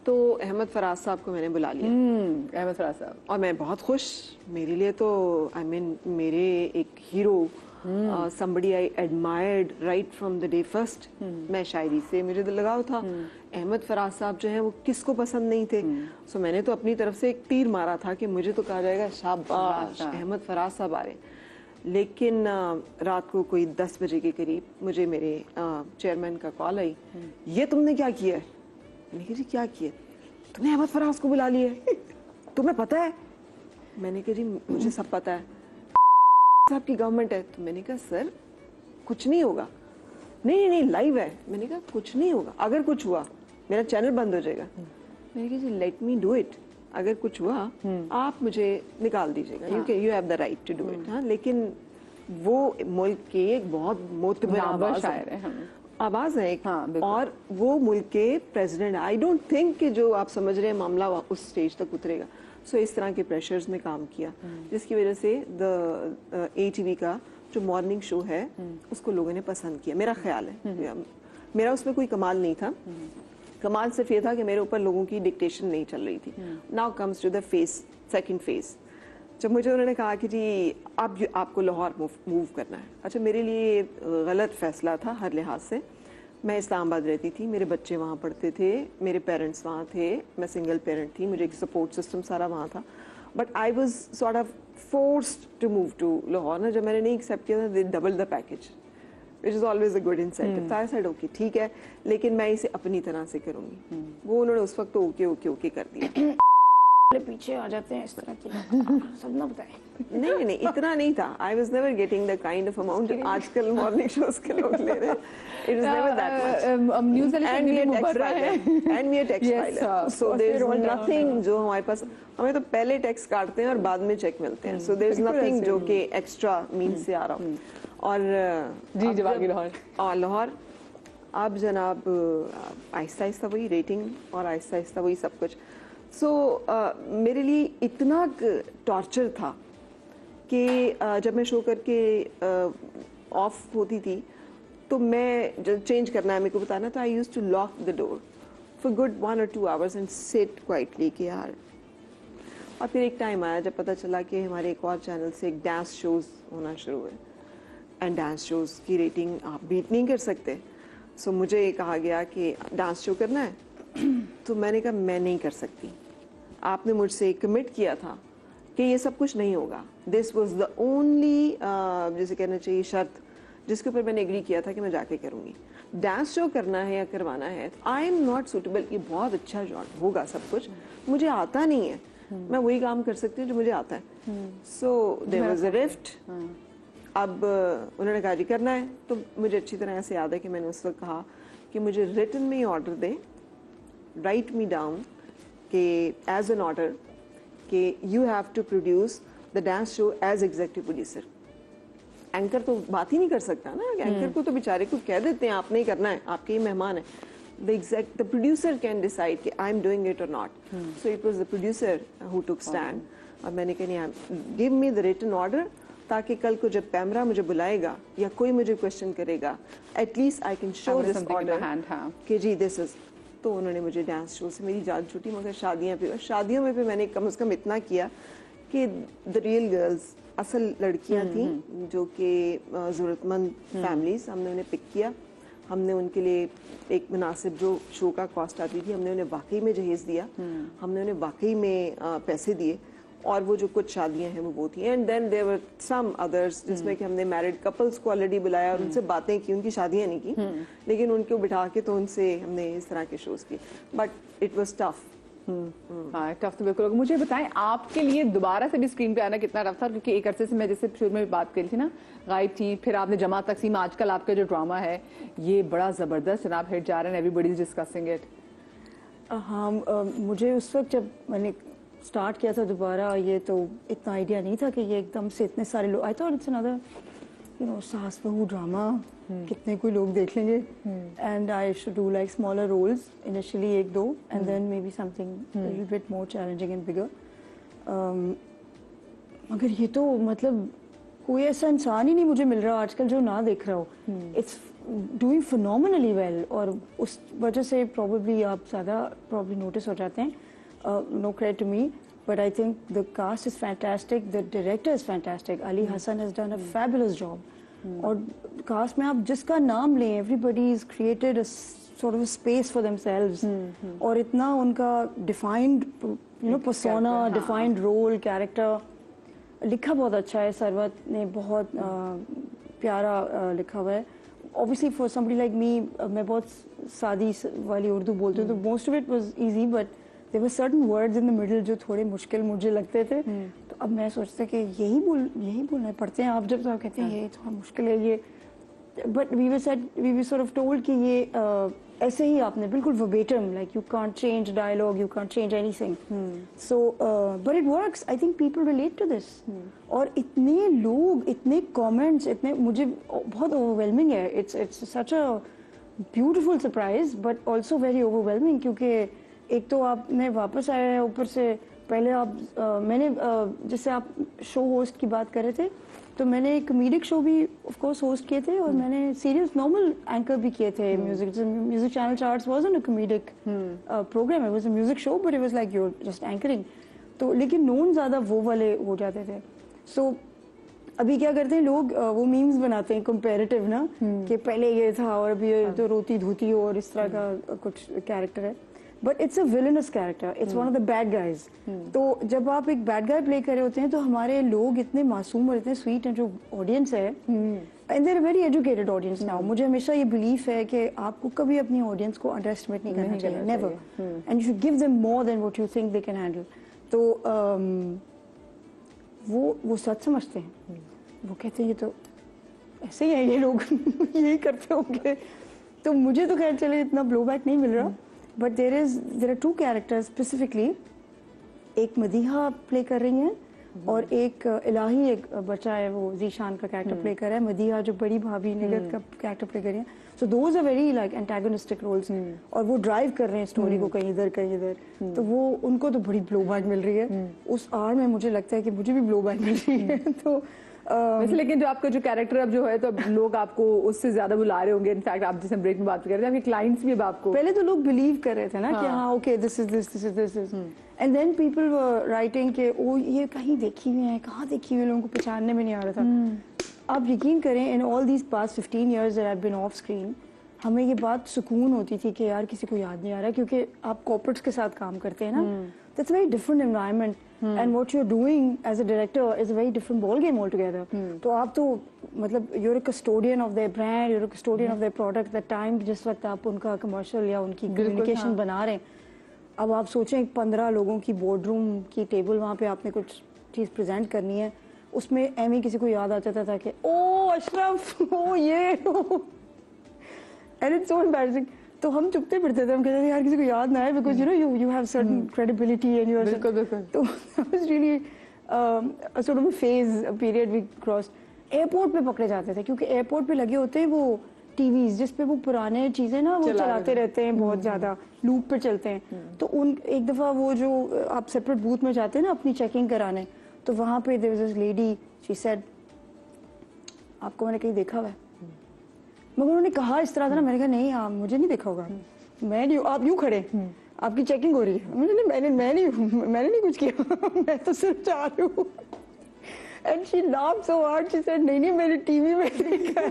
तो अहमद फराज साहब को मैंने बुला लिया। अहमद फराज साहब, और मैं बहुत खुश, मेरे लिए तो आई मीन मेरे एक hero, somebody I admired right from the day first। मैं शायरी से मुझे लगाव था। अहमद फराज साहब जो हैं वो किसको पसंद नहीं थे। सो मैंने तो अपनी तरफ से एक तीर मारा था कि मुझे तो कहा जाएगा शाबाश अहमद फराज साहब आ रहे। लेकिन रात को कोई 10 बजे के करीब मुझे मेरे चेयरमैन का कॉल आई, ये तुमने क्या किया है? मैंने कहा जी क्या किया? तुमने अहमद फराज को बुला लिया है, तुम्हें पता है? मैंने कहा जी मुझे सब पता है, साहब की गवर्नमेंट है। तो मैंने कहा सर कुछ नहीं होगा। नहीं नहीं लाइव है। मैंने कहा कुछ नहीं होगा, अगर कुछ हुआ मेरा चैनल बंद हो जाएगा। मैंने कहा जी लेट मी डू इट, अगर कुछ हुआ आप मुझे निकाल दीजिएगा, you have the right to do it. हाँ, लेकिन वो मुल्क के एक बहुत मोतबर आवाज है एक, हाँ, और वो मुल्क के प्रेसिडेंट। आई डोंट थिंक कि जो आप समझ रहे हैं मामला उस स्टेज तक उतरेगा। सो इस तरह के प्रेशर्स में काम किया, जिसकी वजह से द ATV का जो मॉर्निंग शो है उसको लोगों ने पसंद किया, मेरा ख्याल है। मेरा उसमें कोई कमाल नहीं था, कमाल सिर्फ ये था कि मेरे ऊपर लोगों की डिक्टेशन नहीं चल रही थी। Now comes to the second phase, जब मुझे उन्होंने कहा कि जी अब आपको लाहौर मूव करना है। अच्छा, मेरे लिए गलत फैसला था हर लिहाज से। मैं इस्लामाबाद रहती थी, मेरे बच्चे वहाँ पढ़ते थे, मेरे पेरेंट्स वहाँ थे, मैं सिंगल पेरेंट थी, मुझे एक सपोर्ट सिस्टम सारा वहाँ था। But I was sort of forced to move to Lahore ना। जब मैंने नहीं एक्सेप्ट किया था, they double the package, which is always a good incentive. तो आई सेड ओके ठीक है, लेकिन मैं इसे अपनी तरह से करूँगी। वो उन्होंने उस वक्त तो ओके ओके ओके कर दिया। पीछे आ जाते हैं इस तरह की सब ना बताएं। नहीं नहीं इतना नहीं था। I was never getting the kind of amount आजकल मॉर्निंग शोज के लोग ले रहे हैं। It was never that much. News and we are tax filer, so there is nothing जो हमारे पास, हमें तो पहले टैक्स काटते हैं और बाद में चेक मिलते हैं। सो देयर इज नथिंग जो कि एक्स्ट्रा मींस से आ रहा हो। और जी जवाब लाहौर लाहौर अब जनाब आहिस्ता आहिस्ता वही रेटिंग और आहिस्ता आहिस्ता वही सब कुछ। सो मेरे लिए इतना टॉर्चर था कि जब मैं शो करके ऑफ होती थी तो मैं जब चेंज करना है मेरे को बताना, तो I use to lock the door for good 1 or 2 hours and sit quietly कि यार। और फिर एक टाइम आया जब पता चला कि हमारे एक और चैनल से एक डांस शोज होना शुरू हुए, एंड डांस शोज की रेटिंग आप बीट नहीं कर सकते। सो मुझे कहा गया कि डांस शो करना है, तो मैंने कहा मैं नहीं कर सकती। आपने मुझसे कमिट किया था कि ये सब कुछ नहीं होगा। दिस वॉज द ओनली जैसे कहना चाहिए शर्त जिसके ऊपर मैंने एग्री किया था कि मैं जाके करूँगी। डांस शो करना है या करवाना है, आई एम नॉट सुटेबल। ये बहुत अच्छा जॉब होगा सब कुछ, मुझे आता नहीं है। मैं वही काम कर सकती हूँ जो मुझे आता है। So there was a rift. अब उन्होंने कहा जी करना है, तो मुझे अच्छी तरह से याद है कि मैंने उस वक्त कहा कि मुझे रिटन में ही ऑर्डर दे, राइट मी डाउन कि एज एन ऑर्डर कि you have to produce the dance show as executive producer. Anchor तो बात ही नहीं कर सकता ना, एंकर को तो बेचारे को कह देते हैं आपने ही करना है, आपके ही मेहमान है। the producer can decide कि I am doing it or not. So it was the producer who took stand. और मैंने कहा नहीं, give me the written order ताकि कल को जब पैमरा मुझे बुलाएगा या कोई मुझे क्वेश्चन करेगा, at least I can show this order कि जी this is। तो उन्होंने मुझे डांस शो से मेरी जान छूटी। मगर शादियों में भी मैंने कम से कम इतना किया कि द रियल गर्ल्स, असल लड़कियां थी जो कि ज़रूरतमंद फैमिलीज, हमने उन्हें पिक किया। हमने उनके लिए एक मुनासिब जो शो का कॉस्ट आती थी, हमने उन्हें वाकई में जहेज दिया, हमने उन्हें वाकई में पैसे दिए। और वो जो कुछ शादियां हैं वो थी। And then there were some others जिसमें कि हमने मैरिड कपल्स को ऑलरेडी बुलाया और उनसे बातें की, उनकी शादियां नहीं की, लेकिन उनको बिठा के तो उनसे हमने इस तरह के शोज किए। But it was tough. हाँ टफ तो बिल्कुल। मुझे बताएं आपके लिए दोबारा से भी स्क्रीन पे आना कितना रफ था, क्योंकि एक अरसे से मैं जैसे शुरू में भी बात करी थी ना, गायब थी, फिर आपने जमा तकसीम, आजकल आपका जो ड्रामा है ये बड़ा जबरदस्त जनाब हिट जा रहा है, एवरीबॉडी इज डिस्कसिंग इट। हाँ मुझे उस वक्त जब मैंने स्टार्ट किया था दोबारा, ये तो इतना आइडिया नहीं था कि ये एकदम से इतने सारे लोग, I thought it's another you know saas bahu drama, कितने कोई लोग देख लेंगे। And I should do like smaller roles initially, 1-2, and then maybe something little bit more challenging and bigger. मगर ये तो मतलब कोई ऐसा इंसान ही नहीं मुझे मिल रहा आजकल जो ना देख रहा हो। इट्स डूइंग फिनोमिनली वेल, और उस वजह से प्रॉब्ली आप ज़्यादा प्रॉब्ली नोटिस हो जाते हैं। No credit to me, but I think the cast is fantastic, the director is fantastic. Ali Hassan has done a fabulous job. और cast में आप जिसका नाम लें, everybody has created a sort of a space for themselves. और इतना उनका defined, you know, persona, defined role, character लिखा बहुत अच्छा है। सरवत ने बहुत प्यारा लिखा हुआ है। Obviously for somebody like me, मैं बहुत सादी वाली उर्दू बोलती हूँ, तो most of it was easy, but there were certain words in the middle जो थोड़े मुश्किल मुझे लगते थे। तो अब मैं सोचती कि यही बोलना पड़ते हैं आप जब तो आप कहते हैं ये थोड़ा मुश्किल है, ये but we were sort of told कि ये ऐसे ही आपने बिल्कुल verbatim, like you can't change dialogue, you can't change anything. So but it works. I think people relate to this. और इतने लोग, इतने comments, इतने मुझे बहुत overwhelming है. It's such a beautiful surprise, but also very overwhelming क्योंकि एक तो आपने वापस आए हैं, ऊपर से पहले आप मैंने जैसे आप शो होस्ट की बात कर रहे थे, तो मैंने एक कॉमेडिक शो भी ऑफ कोर्स होस्ट किए थे और मैंने सीरियस नॉर्मल एंकर भी किए थे. Music channel charts wasn't a comedic program, it was a music show but it was like you just anchoring. तो लेकिन नोन ज़्यादा वो वाले हो जाते थे. सो अभी क्या करते हैं लोग, वो मीम्स बनाते हैं कंपैरेटिव ना, कि पहले ये था और अभी ये तो रोती धोती हो और इस तरह का कुछ कैरेक्टर है. But it's a villainous character, it's one of the bad guys. तो जब आप एक बैड गाय प्ले कर रहे होते हैं तो हमारे लोग इतने मासूम और इतने स्वीट हैं, जो ऑडियंस है, and they're very educated audience now. मुझे हमेशा ये बिलीफ है कि आपको कभी अपनी ऑडियंस को अंडर एस्टिमेट नहीं करना चाहिए, never. And you should give them more than what you think they can handle. तो वो सच समझते हैं. वो कहते हैं ये तो ऐसे ही है ये लोग यही करते होंगे. तो मुझे तो खैर चले इतना ब्लो बैक नहीं मिल रहा. But there are 2 characters specifically. एक मदीहा प्ले कर रही हैं और एक इलाही, एक बच्चा है वो जीशान का कैरेक्टर प्ले कर रहा है. मदीहा जो बड़ी भाभी निगत का कैरेक्टर प्ले कर रही है. So those are very like antagonistic roles और वो ड्राइव कर रहे हैं स्टोरी को कहीं इधर कहीं इधर. तो वो उनको तो बड़ी ब्लो बैक मिल रही है. उस आड़ में मुझे लगता है कि मुझे भी ब्लो बैक मिल रही है. तो वैसे लेकिन जो आपका जो कैरेक्टर अब जो है, तो लोग आपको उससे ज्यादा बुला रहे होंगे. इनफैक्ट आप जिस ब्रेक में बात कर रहे थे, आपके क्लाइंट्स भी अब आपको, पहले तो लोग बिलीव कर रहे थे ना कि हाँ okay this is and then people were writing कि ओ ये कहीं देखी हुई है, कहाँ देखी हुई है, लोगों को पहचानने में नहीं आ रहा था. आप यकीन करें, in all these past 15 years that I have been off screen, हमें ये बात सुकून होती थी कि यार किसी को याद नहीं आ रहा, क्योंकि आप कॉर्पोरेट्स के साथ काम करते हैं ना. That's a very different environment and what you're doing as a director is a very different ball game altogether. तो आप तो मतलब you're a custodian of their brand, you're a custodian of their product. That time जिस वक्त आप उनका कमर्शियल या उनकी कम्युनिकेशन बना रहे हैं, अब आप सोचें 15 लोगों की बोर्ड रूम की टेबल, वहाँ पे आपने कुछ चीज़ प्रेजेंट करनी है, उसमें एमी किसी को याद आ जाता था कि ओ अशरफ ओ ये एंड इट्स सो एम्बैरेसिंग. तो हम चुपते फिरते थे, हम कहते थे यार किसी को याद ना आए, because you have certain credibility and you are. तो was really sort of a phase, a period we crossed. Airport पे पकड़े जाते थे क्योंकि एयरपोर्ट पे लगे होते हैं वो टीवीज जिस पे वो पुराने चीजें ना वो चलाते रहते हैं, बहुत ज्यादा लूप पे चलते हैं. तो उन एक दफा वो जो आप सेपरेट बूथ में जाते हैं ना अपनी चेकिंग कराने, तो वहां पे there was this lady, she said आपको मैंने कहीं देखा हुआ है. मगर उन्होंने कहा इस तरह था ना, मैंने कहा नहीं आप मुझे नहीं देखा होगा, मैं नहीं, आप यूं खड़े, आपकी चेकिंग हो रही है. मैंने नहीं कुछ किया मैं तो सिर्फ जा रही हूँ. And she laughed so hard, she said नहीं मैंने टीवी में देखा है.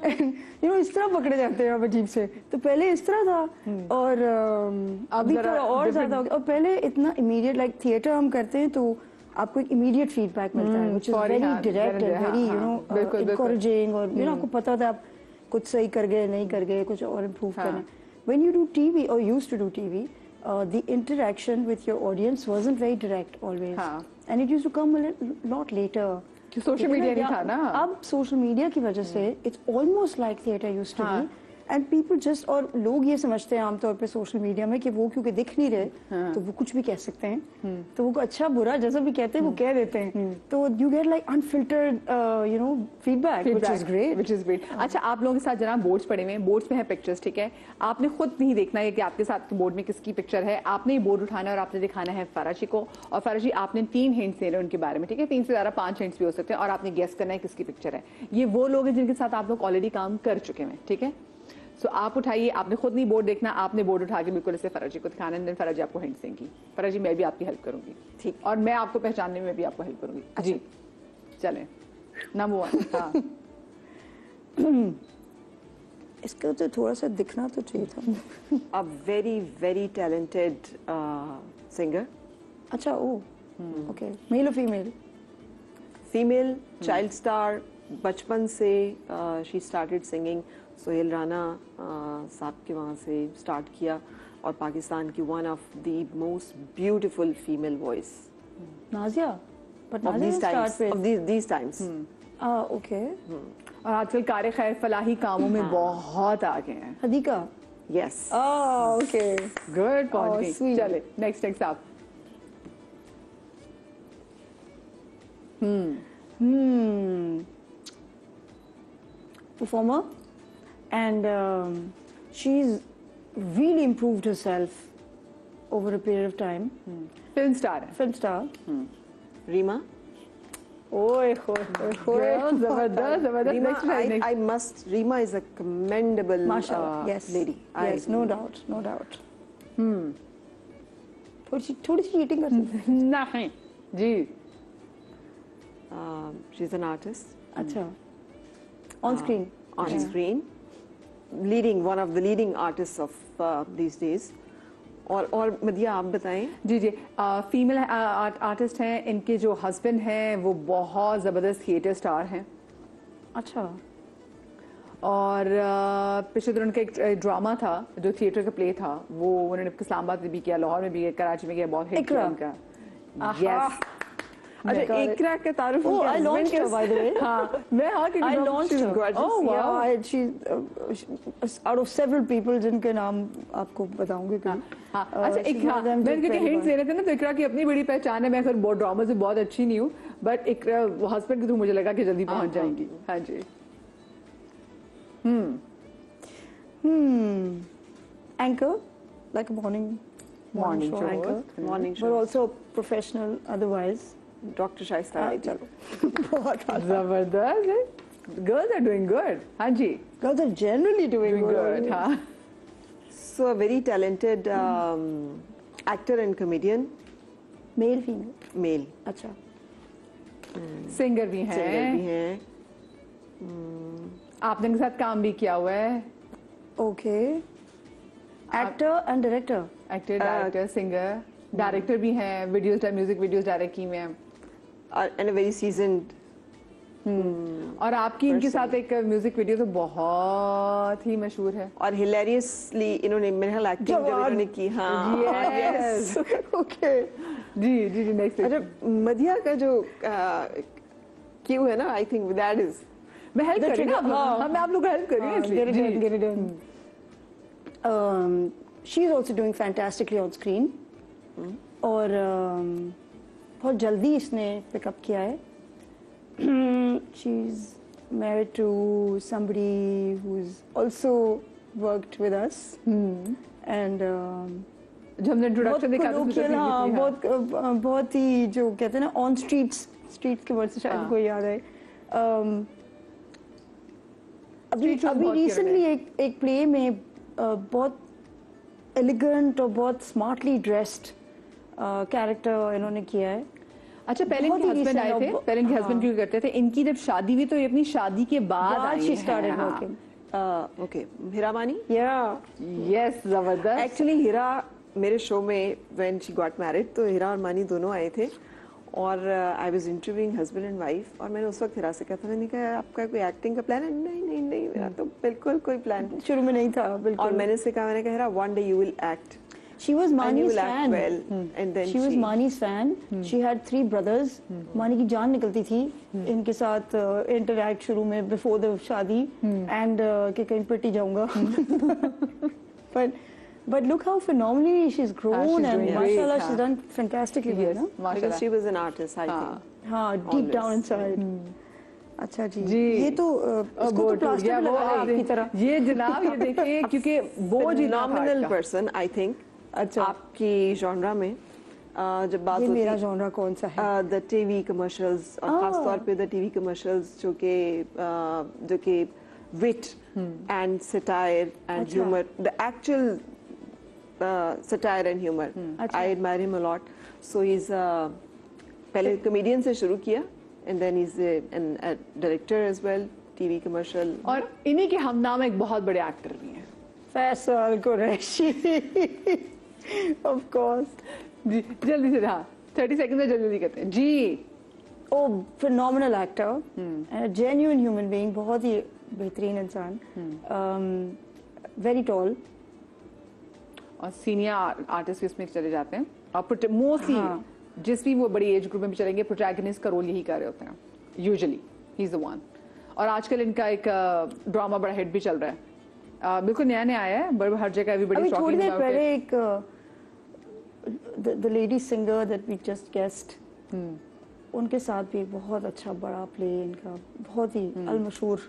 एंड इस तरह पकड़े जाते हैं आप अजीब से. तो पहले इस तरह था और अभी थोड़ा और ज्यादा हो गया. और पहले इतना इमीडिएट, लाइक थिएटर हम करते हैं तो आपको एक इमीडिएट फीडबैक मिलता है, which is very direct and very encouraging. और आपको पता होता है आप कुछ सही कर गए, नहीं कर गए, कुछ और इम्प्रूव करना. When you do TV or used to do TV, the interaction with your audience wasn't very direct always, and it used to come a lot later. Social media नहीं था ना. अब सोशल मीडिया की वजह से it's almost like theatre used to be. And people just, और लोग ये समझते हैं आमतौर पे सोशल मीडिया में कि वो क्योंकि दिख नहीं रहे तो वो कुछ भी कह सकते हैं. तो वो अच्छा बुरा जैसा भी कहते हैं वो कह देते हैं. तो you get like unfiltered feedback which is great. अच्छा, आप लोगों के साथ जनाब बोर्ड्स पड़े हुए हैं, बोर्ड्स में है पिक्चर्स, ठीक है. आपने खुद नहीं देखना है कि आपके साथ बोर्ड में किसकी पिक्चर है, आपने ये बोर्ड उठाना है और आपने दिखाना है फराजी को. और फराजी आपने 3 हिंट्स दे रहे हैं उनके बारे में, ठीक है. 3 से ज्यादा 5 हिंट्स भी हो सकते हैं और आपने गेस करना है किसकी पिक्चर है. ये वो लोग हैं जिनके साथ आप लोग ऑलरेडी काम कर चुके हैं, ठीक है. सो आप उठाइए, आपने खुद नहीं बोर्ड देखना, आपने बोर्ड उठा के बिल्कुल ऐसे फराजी को दिखाना है. फराजी आपको हिंट्स देंगी. फराजी मैं भी आपकी हेल्प करूंगी, ठीक, और मैं आपको पहचानने में भी आपको हेल्प करूंगी. जी चलें. नंबर 1. हाँ इसका तो थोड़ा सा दिखना तो चाहिए था. A very very talented singer. अच्छा, ओ ओके. मेल और फीमेल? Female, child star. बचपन से she started singing. Sohail Rana साहब के वहाँ से स्टार्ट किया और पाकिस्तान की one of the most beautiful female voice. Nazia. But of these times. Okay. और आजकल कार खैर फलाही कामों में बहुत आगे हैं। हदीका। यस। ओके। गुड पहुंच Oh, गई। sweet. चले नेक्स्ट आप। Performer, and she's really improved herself over a period of time. Film star है। Film star. रीमा। ओए होए होए। Girl, जबरदस्त जबरदस्त। Rima, next I must. Rima is a commendable Mashallah. Yes. lady. Yes. No doubt. No doubt. थोड़ी सी cheating कर सकते हैं। नहीं जी। She's an artist. अच्छा। On screen. On screen, one of the leading artists of these days. और मदिया आप बताएं। जी जी फीमेल आर्टिस्ट हैं। इनके जो हस्बैंड हैं वो बहुत ज़बरदस्त थिएटर स्टार हैं। अच्छा। और पिछले दिनों उनका एक ड्रामा था जो थिएटर का प्ले था, वो उन्होंने इस्लामाबाद में भी किया, लाहौर में भी किया, कराची में किया, बहुत हिट किया उनका। यस। अच्छा, इकरा का तारुफ Oh, I launched her, by the way. हाँ मैं हाँ I launched her. gorgeous. Oh wow! Yeah. She's out of several people जिनके नाम आपको बताऊंगी कभी। हाँ अच्छा she's Iqra one of them मैं did इनके very हिंट्स well. दे रहे थे ना, तो इकरा की अपनी बड़ी पहचान है। मैं फिर बहुत ड्रामा से बहुत अच्छी नहीं हूँ, बट इकरा हस्बैंड के थ्रू मुझे लगा कि जल्दी पहुंच जाएंगी। हाँ जी। Anchor, like a morning Morning show anchor, host. Morning but show. also professional otherwise. Doctor Shaista. चलो बहुत जबरदस्त। Girls are doing good. हाँ जी। Girls are generally doing good. good. हाँ So a very talented actor and comedian, Male, female. male. अच्छा। सिंगर भी Singer भी हैं। हैं। आपने इनके साथ काम भी किया हुआ है। Okay. Actor and director. Actor, director, singer, director भी हैं। वीडियोस, म्यूजिक वीडियोस डायरेक्ट की हुए हैं। And a very seasoned. और आपकी इनके साथ एक म्यूजिक वीडियो तो बहुत ही मशहूर है। और हिलेरियसली इन्होंने मेरे ख्याल एक्टिंग जब जवान। इन्होंने की। हाँ। Yes. Okay. जी जी जी नेक्स्ट। अच्छा, मदिया का जो क्यू है ना, आई थिंक दैट इज मैं हेल्प कर रही हूँ ना, हाँ। मैं आप लोग का हेल्प कर रही हूँ इसलिए। Get it done, ji. get it done. She's also doing fantastically on screen. और बहुत जल्दी इसने पिकअप किया है। She's married to somebody who's also worked with us. And जो हमने इंट्रोडक्शन देखा था उसमें colloquial, हाँ, तकलीफ थी, हाँ। बहुत ही जो कहते हैं ना ऑन स्ट्रीट्स के वर्ड से शायद हाँ। कोई याद है। अभी Street shows अभी बहुत किए रिसेंटली एक प्ले में बहुत एलिगेंट और बहुत स्मार्टली ड्रेस्ड कैरेक्टर इन्होंने किया है। अच्छा पहले बहुत इनके ही हस्बैंड recent आए थे, और- पहले इनके हाँ। हस्बैंड क्यों करते थे, इनकी जब शादी हुई तो ये अपनी शादी के बाद बाद आई she हैं, started हाँ। working. ओके। हिरामानी। यस जबरदस्त। एक्चुअली हिरा मेरे शो में व्हेन शी गॉट मैरिड, तो हिरा और मानी दोनों आए थे और I was interviewing husband and wife, और मैंने उस वक्त हिरा से कहा था, मैंने कहा आपका कोई एक्टिंग का प्लान है? नहीं नहीं नहीं, मेरा तो बिल्कुल कोई प्लान। शुरू में नहीं था बिल्कुल। और मैंने से कहा, मैंने कहा Hira one day you will act She was and you Mani's will act fan. well. And then She was Mani's fan. She had 3 brothers. Mani की जान निकलती थी इनके साथ interact शुरू में before the शादी and कि कहीं पिटी जाऊंगा. But look how phenomenally she's grown she's and doing mashallah great, she's done fantastically well. Yes, ना? because माशाल्लाह। she was an artist, I हाँ। think. हाँ, deep down inside. अच्छा जी। जी। ये तो इसको वो तो टूट प्लास्टर गया, भी वो लगा है आपकी तरह। ये जनाब ये देखिए क्योंकि बोझ ही ना Phenomenal person, I think. अच्छा। आपकी जॉनरा में जब बात ये होती मेरा जॉनरा कौन सा है? द टीवी कमर्शियल्स, और खास तौर पे द टीवी कमर्शियल्स जो कि विट एंड सटायर एंड अच्छा। Humour, the actual satire and humour, अच्छा। I admire him a lot. So he is पहले कॉमेडियन से शुरू किया and then he is an director as well, TV commercial. और इन्हीं के हमनाम एक बहुत बड़े एक्टर भी हैं। फैसल कुरैशी। Of course. जी जल्दी से, हाँ 30 सेकंड में जल्दी करते हैं जी। Oh, phenomenal actor and a genuine human being. बहुत ही बेहतरीन इंसान. Very tall. और सीनियर आर्टिस्ट इसमें चले जाते हैं और मोस्टली हाँ। जिस भी वो बड़ी एज ग्रुप में भी चलेंगे प्रोटैगनिस्ट का रोल यही कर रहे होते हैं usually. He is the one. और आजकल इनका एक ड्रामा बड़ा हिट भी चल रहा है, बिल्कुल नया नया आया है, बट हर जगह एवरीबॉडी अभी थोड़ी टॉकिंग देर अबाउट पहले इट। एक the lady singer that we just guest, उनके साथ भी बहुत अच्छा बड़ा प्ले इनका, बहुत ही अलमशहूर।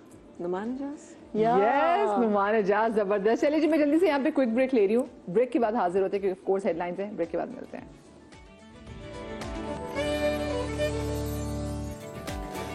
नुमान जास। यस, नुमान एजाज, जबरदस्त। चलिए जी, मैं जल्दी से यहाँ पे क्विक ब्रेक ले रही हूँ, ब्रेक के बाद हाजिर होते हैं क्योंकि ऑफ कोर्स हेडलाइंस हैं, ब्रेक के बाद मिलते हैं।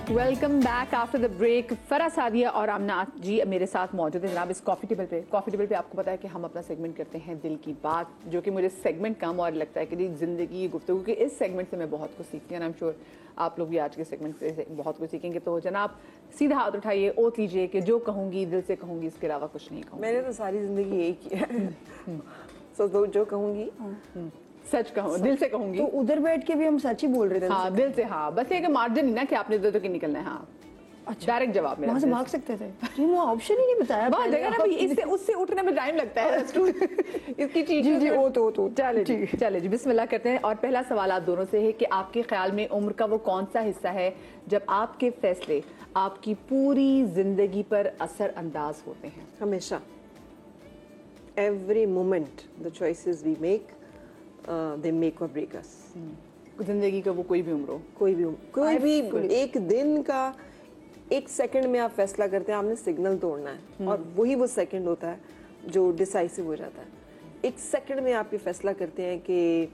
Welcome back after the break. Farah Sadia और आमना जी मेरे साथ मौजूद है जनाब इस कॉफी टेबल पे। कॉफी टेबल पे आपको पता है कि हम अपना सेगमेंट करते हैं दिल की बात, जो कि मुझे सेगमेंट कम और लगता है कि जी जिंदगी गुफ्तगू के इस सेगमेंट से मैं बहुत कुछ सीखती हूँ। आई एम श्योर आप लोग भी आज के सेगमेंट से बहुत कुछ सीखेंगे। तो जनाब सीधा हाथ उठाइए, ओत लीजिए कि जो कहूंगी दिल से कहूंगी, इसके अलावा कुछ नहीं कहूँगी। मैंने तो सारी जिंदगी यही किया है। तो जो कहूंगी सच कहूँ, दिल से कहूंगी। तो उधर बैठ के भी हम सच ही बोल रहे थे। हाँ दिल से, हाँ बस ये कि मार्जिन नहीं ना कि आपने दो तो निकलना है। हाँ अच्छा, डायरेक्ट जवाब मेरा। वहाँ से भाग सकते थे जी, वो ऑप्शन ही नहीं बताया। बहुत पहले जगह ना आप- भाई, इससे उससे उठने में टाइम लगता है। इसकी चीज जी, जी, वो तो। चले जी, चले जी, बिस्मिल्लाह करते हैं। और पहला सवाल आप दोनों से है कि आपके ख्याल में उम्र का वो कौन सा हिस्सा है जब आपके फैसले आपकी पूरी जिंदगी पर असर अंदाज होते हैं? हमेशा, every moment the choices we make they make और ब्रेक अस। जिंदगी का वो कोई भी उम्र हो, कोई भी एक दिन का, एक सेकंड में आप फैसला करते हैं आपने सिग्नल तोड़ना है, और वही वो सेकंड होता है जो डिसाइसिव हो जाता है। एक सेकंड में आप ये फैसला करते हैं कि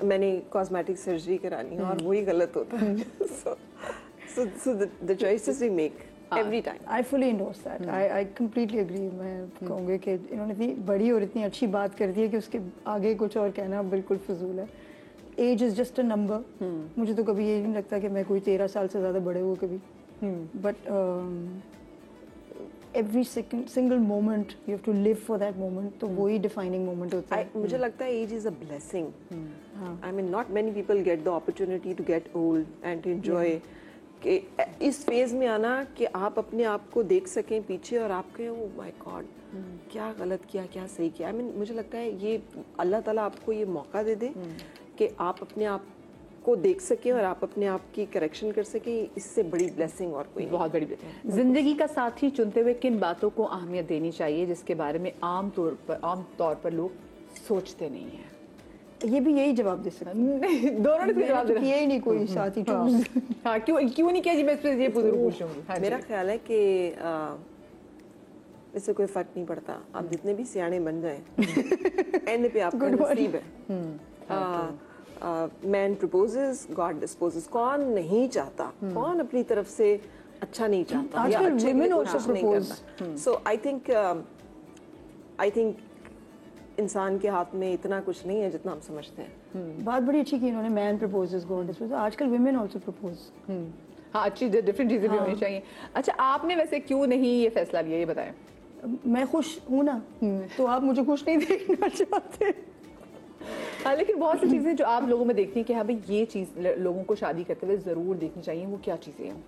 मैंने कॉस्मेटिक सर्जरी करानी है, और वही गलत होता है। So the choices we make every time. I fully endorse that. I completely agree. मैं कहूँगी कि इन्होंने इतनी बड़ी और इतनी अच्छी बात कर दी है कि उसके आगे कुछ और कहना बिल्कुल फजूल है। Age is just a number. मुझे तो कभी ये नहीं लगता कि मैं कोई 13 साल से ज़्यादा बड़े हुए कभी। But every single moment you have to live for that moment, तो वही डिफाइनिंग मोमेंट होता है। मुझे लगता है age is a blessing. I mean not many people get the opportunity to get old and to enjoy कि इस फेज में आना कि आप अपने आप को देख सकें पीछे और आप कहें ओह माय गॉड क्या गलत किया क्या सही किया। आई मीन मुझे लगता है ये अल्लाह ताला आपको ये मौका दे दे कि आप अपने आप को देख सकें और आप अपने आप की करेक्शन कर सकें, इससे बड़ी ब्लेसिंग और कोई बहुत बड़ी जिंदगी का साथी चुनते हुए किन बातों को अहमियत देनी चाहिए जिसके बारे में आम तौर पर लोग सोचते नहीं हैं? ये भी यही जवाब दे सकते हैं। दोनों ने जवाब दिया किया ही नहीं कोई साथी चूज। हाँ, क्यों नहीं किया जी? मैं इस पे ये पूछूंगी। हाँ, मेरा ख्याल है कि इससे कोई फर्क नहीं पड़ता, आप जितने भी सियाने बन जाएं एंड पे आपका नसीब है। Man proposes God disposes. कौन नहीं चाहता, कौन अपनी तरफ से अच्छा नहीं चाहता, या आजकल अच्छे women के लिए also कोशिश नहीं propose. करता। सो आई थिंक इंसान के हाथ में इतना कुछ नहीं है जितना हम समझते हैं। बात बड़ी अच्छी की इन्होंने, मैन प्रपोजेस गॉड डिस्पोजेस। आजकल women also propose. हाँ, अच्छी डिफरेंट चीजें भी होनी चाहिए। अच्छा, आपने वैसे क्यों नहीं ये फैसला लिया, ये बताएं। मैं खुश हूँ ना, तो आप मुझे खुश नहीं देखना चाहते। हाँ, लेकिन बहुत सी चीजें जो आप लोगों में देखती हैं कि हाँ भाई ये चीज लोगों को शादी करते हुए जरूर देखनी चाहिए, वो क्या चीजें हैं?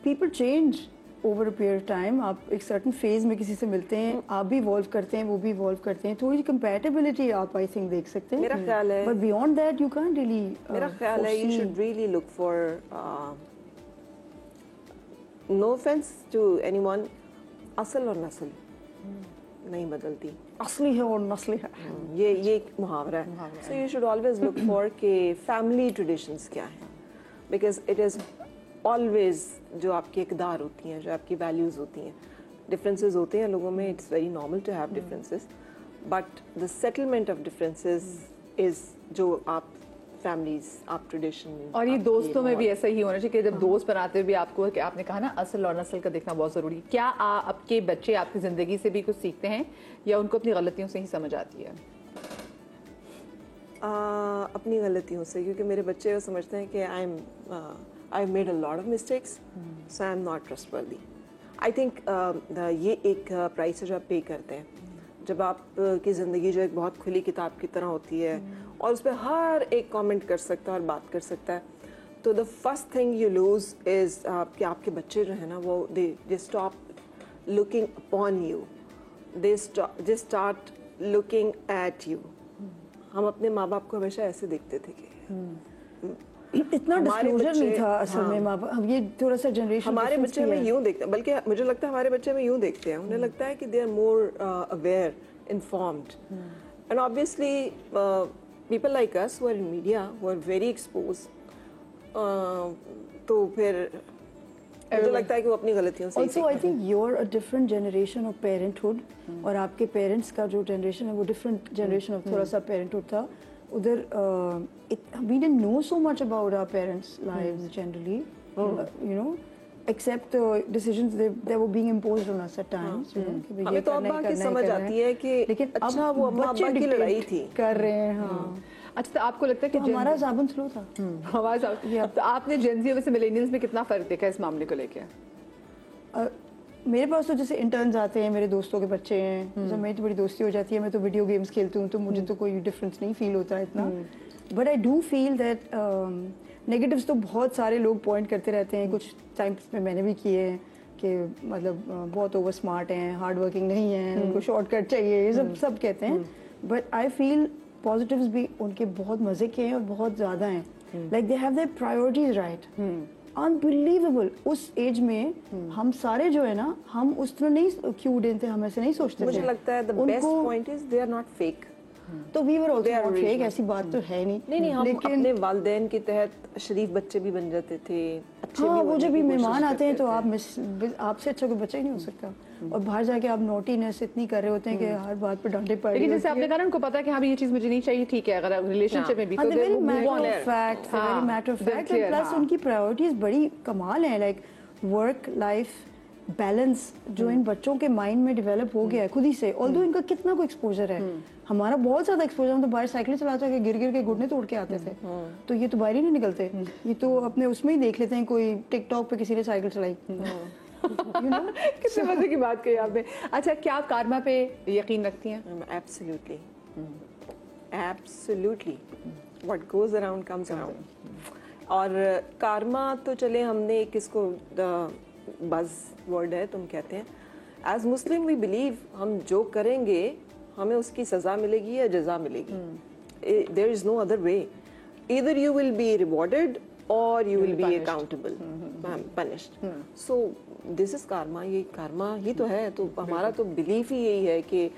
People change over a period of time. आप एक सर्टन फेज में किसी से मिलते हैं, आप भी इवॉल्व करते हैं, वो भी इवॉल्व करते हैं, थोड़ी कंपैटिबिलिटी आप आई थिंक देख सकते हैं। मेरा ख्याल है, but beyond that you can't really. मेरा ख्याल है you should really look for, no offence to anyone, असल और नस्ल नहीं बदलती। असली है और नस्ली है। ये एक मुहावरा है। So you should always look for के फैमिली ट्रेडिशंस क्या है, बिकॉज इट इज़ ऑलवेज जो आपकी इकदार होती हैं, जो आपकी वैल्यूज़ होती हैं, डिफरेंसेस होते हैं लोगों में, it's very normal to have differences, but the settlement of differences is जो आप फैमिलीज, आप ट्रेडिशन। और ये दोस्तों में भी ऐसा ही होना चाहिए कि जब दोस्त बनाते हुए भी आपको, कि आपने कहा ना असल और नस्ल का देखना बहुत जरूरी। क्या आपके बच्चे आपकी जिंदगी से भी कुछ सीखते हैं या उनको अपनी गलतियों से ही समझ आती है? अपनी गलतियों से, क्योंकि मेरे बच्चे वो समझते हैं कि I made a lot of mistakes, so I am not trustworthy. I think ये एक प्राइस है जो आप पे करते हैं जब आपकी ज़िंदगी जो एक बहुत खुली किताब की तरह होती है और उस पर हर एक कमेंट कर सकता है और बात कर सकता है, तो the first thing you lose is कि आपके बच्चे जो है ना वो they stop looking upon you, they start looking at you. हम अपने माँ बाप को हमेशा ऐसे देखते थे कि इतना हमारे डिस्क्लोजर नहीं बच्चे- था असल में माँ बाप, अब ये थोड़ा सा जनरेशन हमारे बच्चे हमें यूं देखते हैं, बल्कि मुझे लगता है हमारे बच्चे हमें यूं देखते हैं, उन्हें लगता है कि they are more aware, informed, and obviously people like us who are in media, who are very expose, तो फिर मुझे लगता है कि वो अपनी गलतियों से also I think you're a different generation of parenthood, और आपके पेरेंट्स का जो जनरेशन है वो डिफरेंट जनरेशन ऑफ थोड़ा सा पेरेंटहुड था उधर. We didn't know so much about our parents lives generally, you know, except the decisions they were being imposed on us at times, you know, कि भई ये हमें तो अब करना है, बाकी करना है, समझ करना आती है कि लेकिन अच्छा अब वो अम्मा बच्चे अब्बा की लड़ाई dictate थी। कर रहे हैं. हाँ, अच्छा, तो आपको लगता है कि तो हमारा ज़ाबन स्लो था. हमारे साथ तो आपने जेंजी में से मिलेनियल्स में कितना फर्क देखा इस मामले को लेके? मेरे पास तो जैसे इंटर्न्स आते हैं, मेरे दोस्तों के बच्चे हैं, जब मेरी तो बड़ी दोस्ती हो जाती है, मैं तो वीडियो गेम्स खेलती हूँ, तो मुझे तो कोई डिफरेंस नहीं फील होता है इतना. But I do feel that negatives तो बहुत सारे लोग पॉइंट करते रहते हैं, कुछ टाइम्स में मैंने भी किए हैं कि मतलब बहुत ओवर स्मार्ट हैं, हार्ड वर्किंग नहीं है, उनको शॉर्टकट चाहिए, ये सब कहते हैं. बट आई फील पॉजिटिव्स भी उनके बहुत मजे के हैं और बहुत ज़्यादा हैं. Like they have their priorities right. Unbelievable. उस एज में हम सारे जो है ना, हम उस तरह नहीं क्यूड थे, हम ऐसे नहीं सोचते थे. मुझे लगता है the best point is they are not fake. तो we were They are also fake, original. ऐसी बात तो है नहीं. नहीं, हम लेकिन अपने वालिदैन के तहत शरीफ बच्चे भी बन जाते थे, अच्छे हाँ, भी वो होने जब की भी कोशिश मेहमान आते हैं करते तो थे। आप आपसे अच्छा कोई बच्चा ही नहीं हो सकता. और बाहर जाके आप नोटीनेस इतनी कर रहे होते हैं कि हर बात पे डांटे पड़ रही लेकिन होती जैसे है. आपने कहा ना, उनको पता है कि हाँ भी ये चीज मुझे नहीं चाहिए, ठीक है, अगर रिलेशनशिप में भी हाँ, तो they're very they will move matter on. of fact, they're हाँ, very matter of they're fact, clear, and plus हाँ. उनकी प्रायोरिटीज बड़ी कमाल हैं. लाइक वर्क लाइफ बैलेंस जो इन बच्चों के माइंड में डेवलप हो गया है खुद ही से. ऑल्दो इनका कितना को एक्सपोजर है, हमारा बहुत ज्यादा एक्सपोजर. हम तो बाहर साइकिल चलाते के गिर गिर के घुटने तोड़ के आते थे, तो ये तो बाहर ही नहीं निकलते. ये तो अपने उसमें ही देख लेते हैं, कोई टिकटॉक पे किसी ने साइकिल चलाई. You know? कितने मजे की बात कही आपने. अच्छा, क्या आप कारमा पे यकीन रखती हैं? Absolutely. Absolutely. What goes around comes around. और karma तो चले हमने किसको बज वर्ड है तुम कहते हैं. एज मुस्लिम वी बिलीव हम जो करेंगे हमें उसकी सजा मिलेगी या जजा मिलेगी. There is no other way. Either you will be rewarded और you will be accountable, punished. So this is karma. ये karma ही तो है. तो हमारा तो बिलीफ ही यही है कि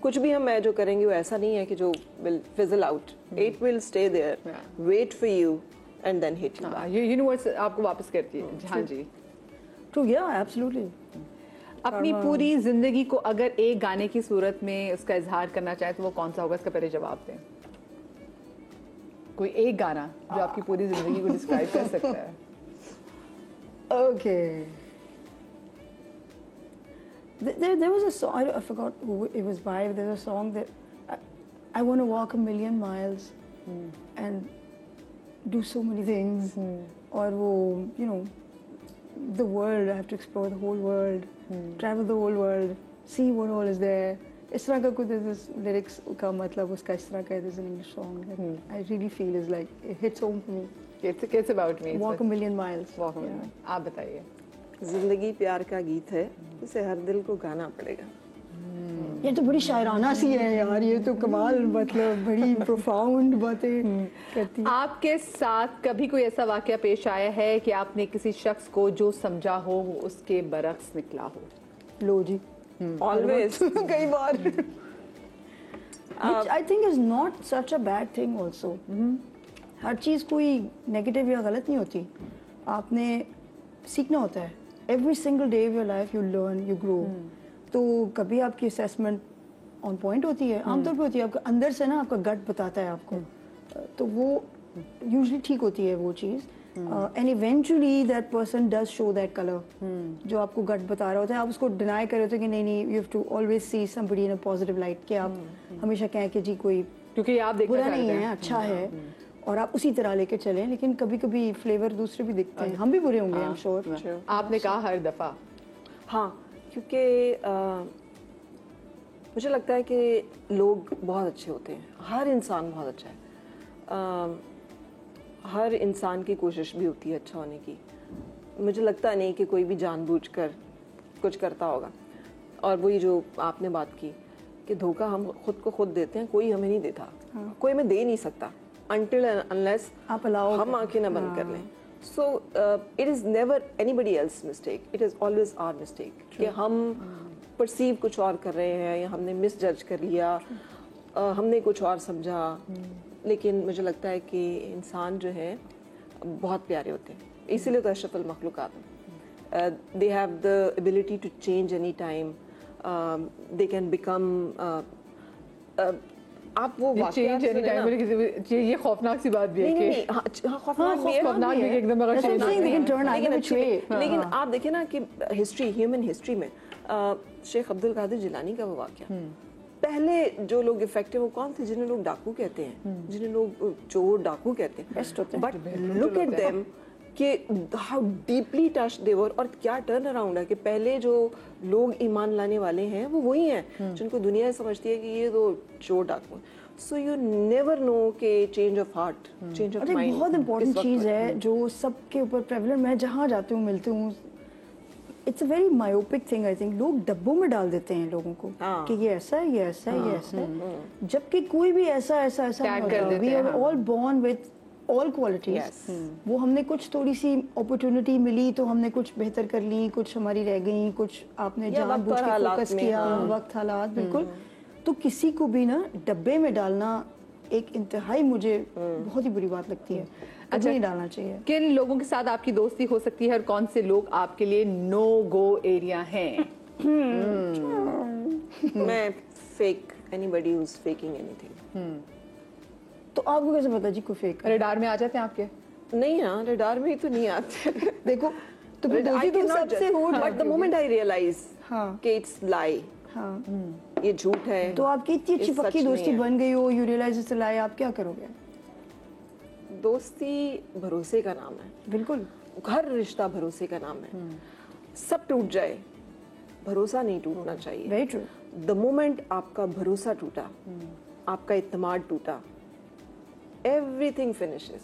कुछ भी हम जो करेंगे वो ऐसा नहीं है कि जो will fizzle out. It will stay there, wait for you and then hit you. हाँ, ये यूनिवर्स आपको वापस करती है. हाँ जी. True, yeah, absolutely. अपनी पूरी जिंदगी को अगर एक गाने की सूरत में उसका इजहार करना चाहे तो वो कौन सा होगा? इसका पहले जवाब दें. कोई एक गाना जो आपकी पूरी जिंदगी को डिस्क्राइब कर सकता है. Okay. There was a song, I forgot who it was by, but there's a song that I want to walk a million miles and do so many things. Or wo, you know, the world, I have to explore the whole world, travel the whole world, see what all is there. इस तरह का कुछ lyrics का मतलब उसका इस तरह का है. There's an English song that I really feel is like, it hits home for me. It's about me. Walk a million miles. Walk a million. आप बताइए. जिंदगी प्यार का गीत है, इसे हर दिल को गाना पड़ेगा. ये तो बड़ी शायराना सी है यार. ये तो कमाल, मतलब बड़ी प्रोफाउंड बातें करती है. आपके साथ कभी कोई ऐसा वाकया पेश आया है कि आपने किसी शख्स को जो समझा हो वो उसके बरक्स निकला हो? लो जी. ऑलवेज. कई बार. Which I think is not such a bad thing also. हर चीज़ कोई नेगेटिव या गलत नहीं होती. आपने सीखना होता है. Every single day of your life you learn, you grow. तो कभी आपकी असेसमेंट ऑन पॉइंट होती है, आमतौर पे होती है. आपका अंदर से ना आपका गट बताता है आपको, तो वो यूजुअली ठीक होती है वो चीज़. And eventually that person does show that colour जो आपको गट बता रहा होता है. आप उसको डिनाई कर रहे होते हैं कि नहीं, you have to always see somebody in a positive light, कि आप हमेशा कहें कि जी कोई क्योंकि आप देखना बुरा चाहते नहीं हैं. है, अच्छा है, और आप उसी तरह लेके चलें. लेकिन कभी कभी फ्लेवर दूसरे भी दिखते हैं. हम भी बुरे होंगे, आई एम श्योर. आपने कहा हर दफा. हाँ, क्योंकि मुझे लगता है कि लोग बहुत अच्छे होते हैं. हर इंसान बहुत अच्छा है. हर इंसान की कोशिश भी होती है अच्छा होने की. मुझे लगता नहीं कि कोई भी जानबूझकर कुछ करता होगा. और वही जो आपने बात की कि धोखा हम खुद को खुद देते हैं, कोई हमें नहीं देता. कोई हमें दे नहीं सकता. until and unless आप allow हम आंखें ना बंद कर लें. So it is never anybody else's mistake. It is always our mistake. कि हम perceive कुछ और कर रहे हैं या हमने misjudge कर लिया, हमने कुछ और समझा. लेकिन मुझे लगता है कि इंसान जो है बहुत प्यारे होते हैं, इसीलिए तो अशरफुल मखलूक़ात हैं. They have the ability to change any time. They can become आप वो चेंज एनी टाइम, ये खौफनाक सी बात भी है नहीं कि खौफनाक भी है, खौफनाक भी है कि एकदम अगर That's what I'm change saying, they can turn either लेकिन which way. लेकिन आप देखिए ना कि हिस्ट्री, ह्यूमन हिस्ट्री में शेख अब्दुल कादिर जिलानी का वो वाक़या, पहले जो लोग इफेक्टिव वो कौन थे? जिन्हें लोग डाकू कहते हैं, जिन्हें लोग चोर डाकू कहते हैं. Best होते हैं. बट लुक एट देम कि हाउ डीपली टच दे वर, और क्या टर्न अराउंड है कि पहले जो लोग ईमान लाने वाले हैं वो वही हैं जिनको दुनिया समझती है कि ये तो चोर डाकू हैं. सो यू नेवर नो कि change of heart, change of और एक माइंड बहुत इंपॉर्टेंट चीज़ है जो सबके ऊपर प्रेवलेंट, मैं जहाँ जाती हूँ मिलती हूँ, it's a very myopic thing I think. लोग डब्बों में डाल देते हैं लोगों को हाँ. कि ये ऐसा है, ये ऐसा है, ये ऐसा है, जबकि कोई भी ऐसा ऐसा ऐसा Tag नहीं कर होता. देते वी हैं, आर हाँ. All born with all qualities. Yes. वो हमने कुछ थोड़ी सी अपॉर्चुनिटी मिली तो हमने कुछ बेहतर कर ली, कुछ हमारी रह गई, कुछ आपने या जानबूझ वक्त और के हालात फोकस में, किया, हाँ. वक्त हालात बिल्कुल. तो किसी को भी ना डब्बे में डालना एक इंतहाई मुझे बहुत ही बुरी बात लगती है. अच्छा, नहीं डालना चाहिए. किन लोगों के साथ आपकी दोस्ती हो सकती है और कौन से लोग आपके लिए नो गो एरिया हैं? मैं fake anybody who is faking anything. तो आपको कैसे पता जी कोई फेक है? रडार में आ जाते हैं आपके? नहीं, हाँ, रडार में ही तो नहीं आते. देखो तो फिर दोस्ती तो सबसे हो बट जाती द मोमेंट आई रियलाइज हाँ. कि इट्स लाई, हाँ. ये झूठ है, तो आपकी इतनी अच्छी ये सच पक्की नहीं दोस्ती है. बन गई हो, यू रियलाइज इट्स अ लाई, आप क्या करोगे? दोस्ती भरोसे का नाम है. बिल्कुल. हर रिश्ता भरोसे का नाम है. सब टूट जाए, भरोसा नहीं टूटना चाहिए. Very true. द मोमेंट आपका भरोसा टूटा, आपका इत्मीनान टूटा, एवरीथिंग फिनिशेस.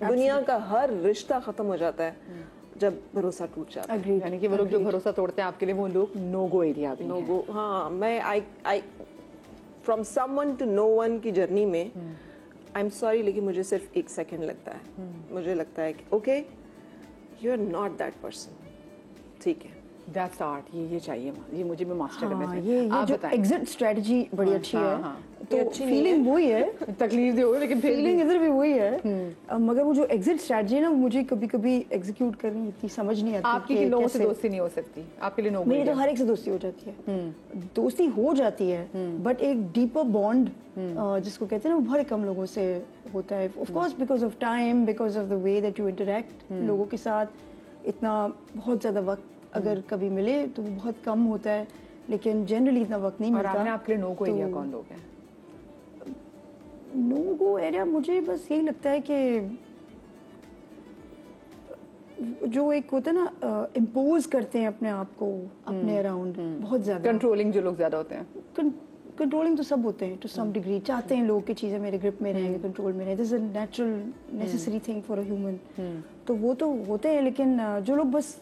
दुनिया का हर रिश्ता खत्म हो जाता है जब भरोसा टूट जाता है. Agreed. यानी कि वो लोग जो भरोसा तोड़ते हैं आपके लिए, वो लोग नो गो एरिया भी नो हैं. गो. हाँ, मैं I from someone to no one की जर्नी में आई एम सॉरी, लेकिन मुझे सिर्फ 1 सेकंड लगता है. मुझे लगता है कि okay, you are not that person. ठीक है, दैट्स आर्ट. ये चाहिए, ये मुझे भी मास्टर करना हाँ, चाहिए. ये आप जो बताएं. एग्जिट स्ट्रेटजी बड़ी अच्छी हाँ, है. हाँ. तो ये अच्छी नहीं फीलिंग वही है, तकलीफ दे हो लेकिन फिर फीलिंग भी. इधर भी वही है. मगर वो जो एग्जिट स्ट्रेटजी है ना, मुझे कभी कभी एग्जीक्यूट करनी इतनी समझ नहीं आती. आपकी कि किन लोगों से कैसे. दोस्ती नहीं हो सकती? आपके लिए नो गो मेरी तो एरिया. हर एक से दोस्ती हो जाती है. दोस्ती हो जाती है बट एक डीपर बॉन्ड जिसको कहते हैं ना, वो बहुत कम लोगों से होता है. Of course because of time, because of the way that you interact लोगों के साथ. इतना बहुत ज़्यादा वक्त अगर कभी मिले तो वो बहुत कम होता है, लेकिन जनरली इतना वक्त नहीं और मिलता. आपने आपके लिए नो गो तो एरिया कौन लोग हैं? नो गो एरिया मुझे बस यही लगता है कि जो एक होता है ना, इम्पोज करते हैं अपने आप को अपने अराउंड बहुत ज्यादा. कंट्रोलिंग जो लोग ज्यादा होते हैं. कंट्रोलिंग तो सब होते हैं टू सम डिग्री. चाहते हैं लोग कि चीजें मेरे ग्रिप में रहेंगे, कंट्रोल में रहें. This is a natural necessary thing for a human. तो वो तो होते हैं, लेकिन जो लोग बस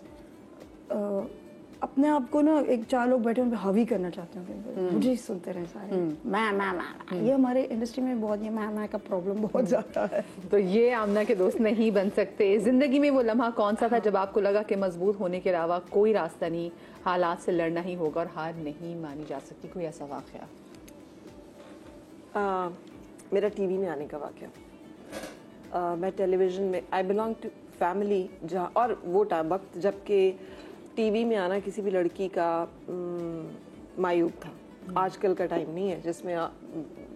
अपने आप को ना, एक 4 लोग बैठे उन पे हावी करना चाहते हैं, मुझे ही सुनते रहे सारे मैं. ये हमारे इंडस्ट्री में बहुत, ये मैं का प्रॉब्लम बहुत ज्यादा है. तो ये आमना के दोस्त नहीं बन सकते. जिंदगी में वो लम्हा कौन सा था जब आपको लगा कि मजबूत होने के अलावा कोई रास्ता नहीं, हालात से लड़ना ही होगा और हार नहीं मानी जा सकती? कोई ऐसा वाकया? मेरा टीवी में आने का वाकया. मैं टेलीविजन में, आई बिलोंग टू फैमिली जहाँ, और वो टाइम वक्त जबकि टीवी में आना किसी भी लड़की का मायूब था. आजकल का टाइम नहीं है जिसमें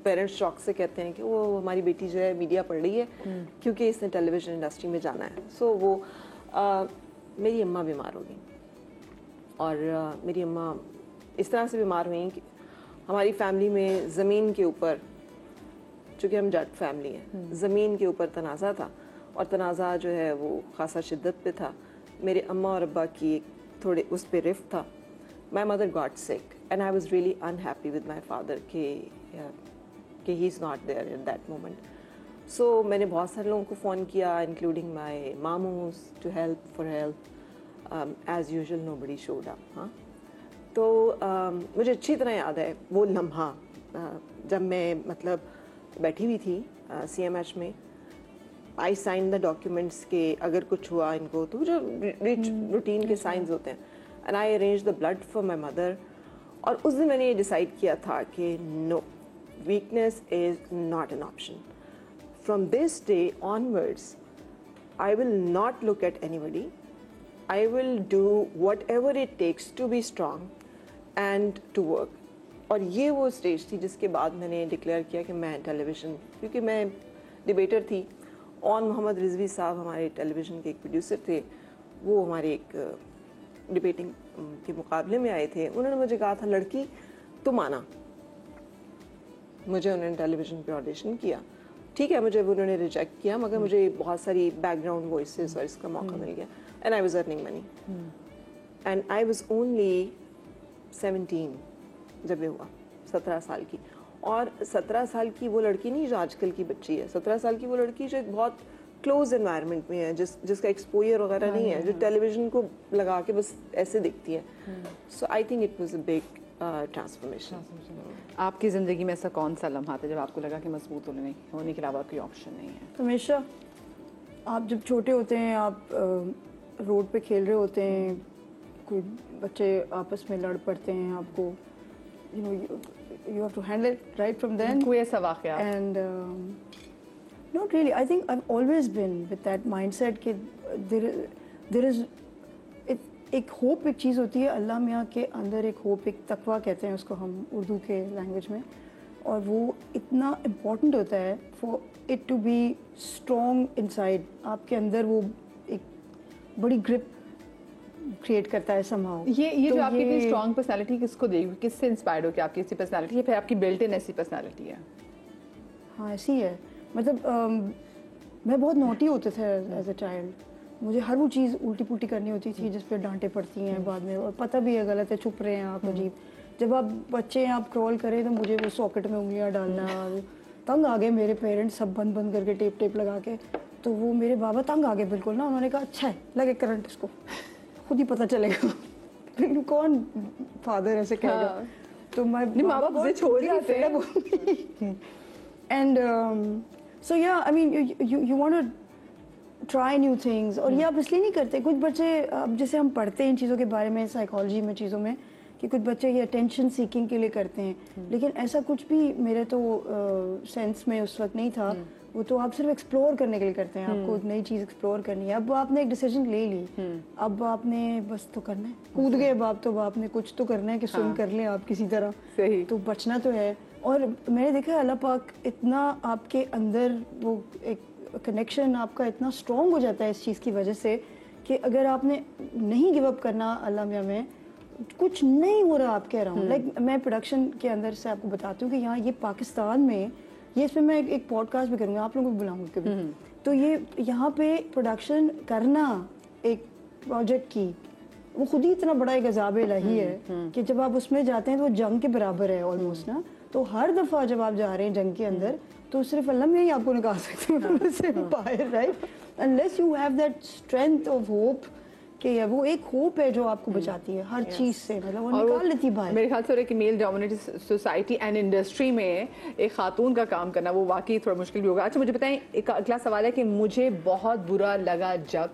पेरेंट्स शौक से कहते हैं कि वो हमारी बेटी जो है मीडिया पढ़ रही है क्योंकि इसने टेलीविजन इंडस्ट्री में जाना है. सो वो मेरी अम्मा बीमार हो गई, और मेरी अम्मा इस तरह से बीमार हुई कि हमारी फैमिली में ज़मीन के ऊपर, चूँकि हम जट फैमिली है, ज़मीन के ऊपर तनाज़ा था, और तनाज़ा जो है वो ख़ासा शिद्दत पे था. मेरे अम्मा और अब्बा की एक थोड़े उस पे रिफ्ट था. My mother got sick and I was really unhappy with my father कि he is not there in that moment. So मैंने बहुत सारे लोगों को फ़ोन किया, इंक्लूडिंग माई मामूज, to help for help. As usual nobody showed up. हाँ, तो मुझे अच्छी तरह याद है वो लम्हा जब मैं मतलब बैठी हुई थी CMH में. I signed the documents के अगर कुछ हुआ इनको तो जो रूटीन के साइंस होते हैं. And I arranged the blood for my mother. और उस दिन मैंने ये डिसाइड किया था कि no, weakness is not an option. From this day onwards, I will not look at anybody. I will do whatever it takes to be strong and to work. और ये वो स्टेज थी जिसके बाद मैंने डिक्लेयर किया कि मैं टेलीविज़न, क्योंकि मैं डिबेटर थी. और मोहम्मद रिजवी साहब हमारे टेलीविज़न के एक प्रोड्यूसर थे, वो हमारे एक डिबेटिंग के मुकाबले में आए थे. उन्होंने मुझे कहा था लड़की तुम आना. मुझे उन्होंने टेलीविज़न पे ऑडिशन किया. ठीक है, मुझे उन्होंने रिजेक्ट किया, मगर मुझे बहुत सारी बैकग्राउंड वॉइसेस और इसका मौका मिल गया. And I was earning money. And I was only 17 जब ये हुआ, 17 साल की. और 17 साल की वो लड़की नहीं जो आजकल की बच्ची है. 17 साल की वो लड़की जो एक बहुत क्लोज एनवायरनमेंट में है, जिसका एक्सपोजर वगैरह नहीं है, जो टेलीविज़न को लगा के बस ऐसे दिखती है. So I think it was a big transformation. आपकी ज़िंदगी में ऐसा कौन सा लम्हा था जब आपको लगा कि मजबूत होने के अलावा कोई ऑप्शन नहीं है? हमेशा आप जब छोटे होते हैं, आप रोड पे खेल रहे होते हैं, कोई बच्चे आपस में लड़ पड़ते हैं, आपको you have to handle it right from then. कोई ऐसा वाक़या? And not really. I think I've always been with that mindset कि there is एक होप, एक चीज़ होती है अल्लाह मियाँ के अंदर, एक होप, एक तकवा कहते हैं उसको हम उर्दू के लैंग्वेज में, और वो इतना इम्पोर्टेंट होता है for it to be strong inside. आपके अंदर वो एक बड़ी ग्रिप क्रिएट करता है somehow. ये तो जो आपकी इतनी स्ट्रॉन्ग पर्सनालिटी किसको देगी, किससे इंस्पायर्ड हो कि आपकी ऐसी पर्सनालिटी है, फिर आपकी बिल्ट इन ऐसी पर्सनालिटी है? हाँ ऐसी है. मतलब मैं बहुत नोटी होते थे एज अ चाइल्ड. मुझे हर वो चीज़ उल्टी पुल्टी करनी होती थी जिस पे डांटे पड़ती हैं बाद में, और पता भी है गलत है, छुप रहे हैं आप अजीब. जब आप बच्चे हैं, आप क्रॉल करें तो मुझे वो सॉकेट में उंगलियां डालना, तंग आ गए मेरे पेरेंट्स सब बंद बंद करके टेप लगा के. तो वो मेरे बाबा तंग आ गए बिल्कुल ना. उन्होंने कहा अच्छा है लगे करंट, इसको खुद ही पता चलेगा. कौन फादर ऐसे कहेगा? हाँ. तो मैं माँ बाप से छोड़ जाते हैं. एंड सो या I mean you want to try new things. और ये आप इसलिए नहीं करते. कुछ बच्चे, अब जैसे हम पढ़ते हैं इन चीज़ों के बारे में, साइकोलॉजी में, चीज़ों में, कि कुछ बच्चे ये अटेंशन सीकिंग के लिए करते हैं, लेकिन ऐसा कुछ भी मेरे तो सेंस में उस वक्त नहीं था. वो तो आप सिर्फ एक्सप्लोर करने के लिए करते हैं. आपको एक नई चीज़ एक्सप्लोर करनी है. अब आपने एक डिसीजन ले ली, अब आपने बस तो करना है, कूद गए अब आप, तो आपने कुछ तो करना है कि स्विम कर लें आप किसी तरह. सही. तो बचना तो है. और मैंने देखा अल्लाह पाक इतना आपके अंदर वो एक कनेक्शन आपका इतना स्ट्रॉन्ग हो जाता है इस चीज़ की वजह से कि अगर आपने नहीं गिव अप करना अल्लाह मियाँ में, कुछ नहीं हो रहा आपके अराउंड. लाइक मैं प्रोडक्शन के अंदर से आपको बताती हूँ कि यहाँ ये पाकिस्तान में, ये इसमें मैं एक पॉडकास्ट भी करूँगी, आप लोगों को बुलाऊंगी कभी. तो ये यहाँ पे प्रोडक्शन करना एक प्रोजेक्ट की, वो खुद ही इतना बड़ा एक अज़ाब इलाही है कि जब आप उसमें जाते हैं तो वो जंग के बराबर है ऑलमोस्ट ना. तो हर दफ़ा जब आप जा रहे हैं जंग के अंदर, तो सिर्फ अल्लाह में ही आपको निकाल सकते हैं से बाहर, right? Unless you have that strength of hope, कि वो एक होप है जो आपको बचाती है हर चीज़ से, मतलब वो निकाल लेती बाहर. मेरे ख्याल से एक male dominated society and industry में एक खातून का काम करना वो वाकई थोड़ा मुश्किल भी होगा. अच्छा मुझे बताएं, एक अगला सवाल है कि मुझे बहुत बुरा लगा जब.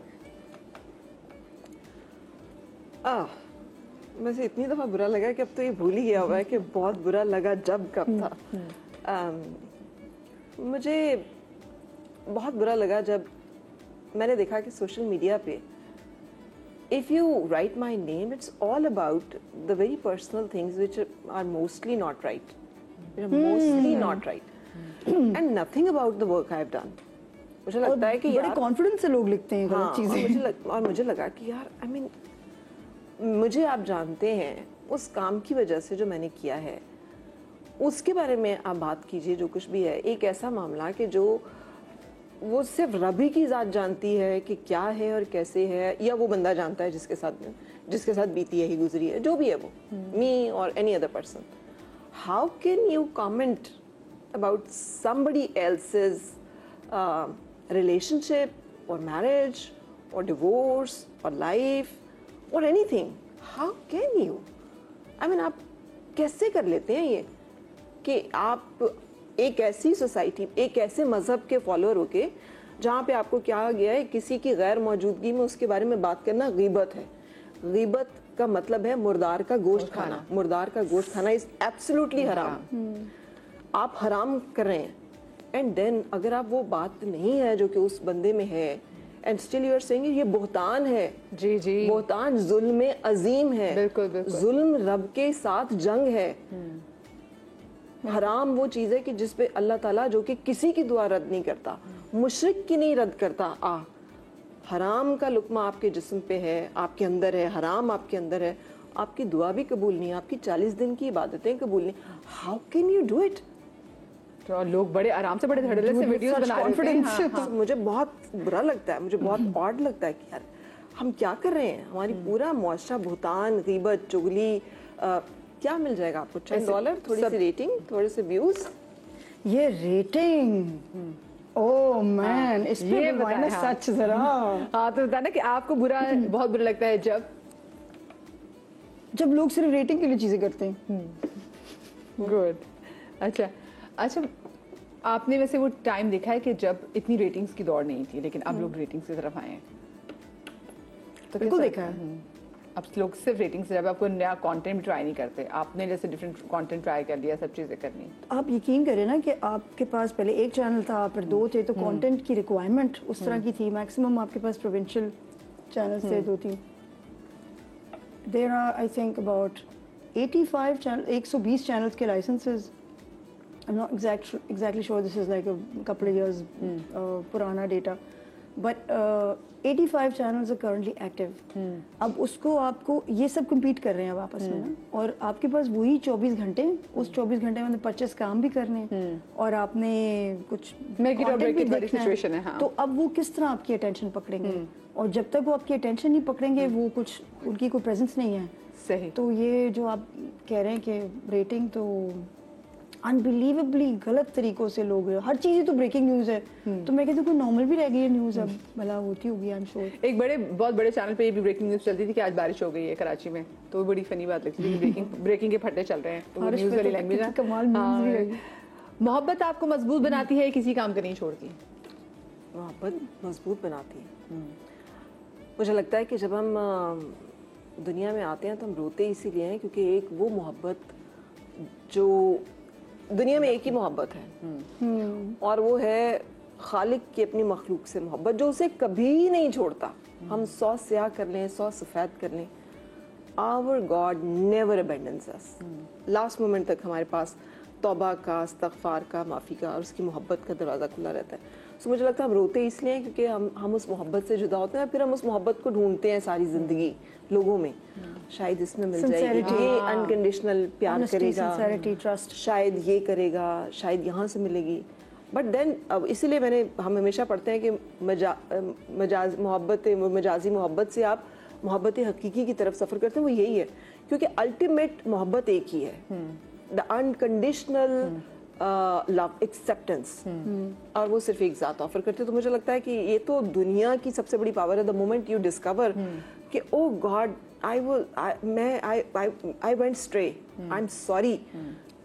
मुझे इतनी दफ़ा बुरा लगा कि अब तो ये भूल ही गया हुआ है कि बहुत बुरा लगा जब कब था. मुझे बहुत बुरा लगा जब मैंने देखा कि सोशल मीडिया पे if you write my name, it's all about the very personal things which are mostly not right. Mostly not right. And nothing about the work I've done. मुझे लगता है कि बड़े कॉन्फिडेंस से लोग लिखते हैं गलत चीजें. और मुझे लगा कि यार I mean, मुझे आप जानते हैं उस काम की वजह से जो मैंने किया है, उसके बारे में आप बात कीजिए जो कुछ भी है. एक ऐसा मामला कि जो वो सिर्फ रब ही की ज़ात जानती है कि क्या है और कैसे है, या वो बंदा जानता है जिसके साथ बीती है, ही गुजरी है, जो भी है वो, मी और any other person. How can you comment about somebody else's relationship और मैरिज और डिवोर्स और लाइफ और anything? How can you? I mean आप कैसे कर लेते हैं ये कि आप एक ऐसी सोसाइटी, एक ऐसे मजहब के फॉलोअर होके जहाँ पे आपको कहा गया है किसी की गैर मौजूदगी में उसके बारे में बात करना गीबत है। गीबत का मतलब है मुर्दार का गोश्त खाना। मुर्दार का गोश्त खाना इज एब्सोल्युटली हराम। आप हराम कर रहे हैं एंड देन अगर आप वो बात नहीं है जो कि उस बंदे में है and still you are saying ये बुहतान है। जी जी, बुहतान जुल्म अजीम है। बिल्कुल बिल्कुल। जुल्म रब के साथ जंग है। हराम वो चीज है कि जिसपे अल्लाह ताला जो कि किसी की दुआ रद्द नहीं करता, मुशरिक की नहीं रद्द करता। हराम का लुक्मा आपके जिस्म पे है, आपके अंदर है, हराम आपके अंदर है, आपकी दुआ भी कबूल नहीं, आपकी 40 दिन की इबादतें कबूल नहीं। How can you do it? तो लोग बड़े आराम से बड़े धड़ल्ले से वीडियोस बना रहे हैं। तो मुझे बहुत बुरा लगता है, मुझे बहुत ऑड लगता है कि यार हम क्या कर रहे हैं। हमारी पूरा मुआशरा बुहतान, गीबत, चुगली, क्या मिल जाएगा आपको? $10, थोड़ी सी रेटिंग, थोड़े से व्यूज। ये रेटिंग, ओह मैन, इस पे ये बताना बताएं, हाँ। सच जरा। हाँ, तो बताना कि आपको बुरा, बहुत बुरा लगता है जब लोग सिर्फ रेटिंग के लिए चीजें करते हैं। गुड। अच्छा अच्छा, आपने वैसे वो टाइम देखा है कि जब इतनी रेटिंग्स की दौड़ नहीं थी लेकिन अब लोग रेटिंग्स की तरफ आए हैं? तो बिल्कुल कैसा- देखा है। अब लोग सिर्फ रेटिंग्स, जब आपको नया कंटेंट भी ट्राई नहीं करते, आपने जैसे डिफरेंट कंटेंट ट्राई कर लिया, सब चीजें करनी। आप यकीन करें ना कि आपके पास पहले एक चैनल था, फिर 2 थे, तो कंटेंट की रिक्वायरमेंट उस तरह की थी। मैक्सिमम आपके पास प्रोविंशियल चैनल्स थे, 2-3। There are I think about 85 channel, 120 channels के licenses. I am not exactly sure, this is like a couple of years पुराना data, but 85 channels are currently active. अब उसको आपको ये सब compete कर रहे हैं अब आपस में ना, और आपके पास वही 24 घंटे, उस 24 घंटे में 25 काम भी करने हैं और आपने कुछ Make it or content break भी it वाली देखना situation है, हाँ। तो अब वो किस तरह आपकी अटेंशन पकड़ेंगे, और जब तक वो आपकी अटेंशन नहीं पकड़ेंगे, वो कुछ उनकी कोई प्रेजेंस नहीं है। सही। तो ये जो आप कह रहे हैं कि रेटिंग, तो अनबिलीवेबली गलत तरीकों से लोग, हर चीज़ तो ब्रेकिंग न्यूज़ है, तो मैं कहती हूँ कोई नॉर्मल भी रह गई है न्यूज़, अब भला होती होगी, आई एम श्योर। एक बहुत बड़े चैनल पे ये भी ब्रेकिंग न्यूज चलती थी कि आज बारिश हो गई है कराची में, तो वो बड़ी फनी बात लगती थी कि ब्रेकिंग के फट्टे चल रहे हैं, तो बारिश न्यूज पे वाली तो लैंग्वेज है। कमाल memes भी लगी। मोहब्बत आपको मजबूत बनाती है, किसी काम का नहीं छोड़ती? मोहब्बत मजबूत बनाती है। मुझे लगता है कि जब हम दुनिया में आते हैं तो हम रोते इसीलिए हैं क्योंकि एक वो मोहब्बत, जो दुनिया में एक ही मोहब्बत है और वो है खालिक की अपनी मखलूक से मोहब्बत, जो उसे कभी नहीं छोड़ता। हम 100 स्याह कर लें, 100 सफ़ेद कर लें, our God never abandons us. Last moment तक हमारे पास तौबा का, इस्तग़फ़ार का, माफ़ी का और उसकी मोहब्बत का दरवाज़ा खुला रहता है। सो मुझे लगता है हम रोते इसलिए हैं क्योंकि हम उस मोहब्बत से जुदा होते हैं, फिर हम उस मोहब्बत को ढूंढते हैं सारी ज़िंदगी लोगों में। शायद इसमें मिल जाएगी, Sincerity, ये अनकंडीशनल प्यार Honesty, करेगा, sincerity, trust। शायद ये करेगा, शायद यहाँ से मिलेगी। बट देन अब इसीलिए हम हमेशा पढ़ते हैं कि मजाजी मोहब्बत से आप मोहब्बत हकीकी की तरफ सफ़र करते हैं, वो यही है क्योंकि अल्टीमेट मोहब्बत एक ही है, द अनकंडीशनल लव, एक्सेप्टेंस, और वो सिर्फ एक ज़ात ऑफर करते हैं। तो मुझे लगता है कि ये तो दुनिया की सबसे बड़ी पावर है। द मोमेंट यू डिस्कवर कि oh God, I went stray, I am sorry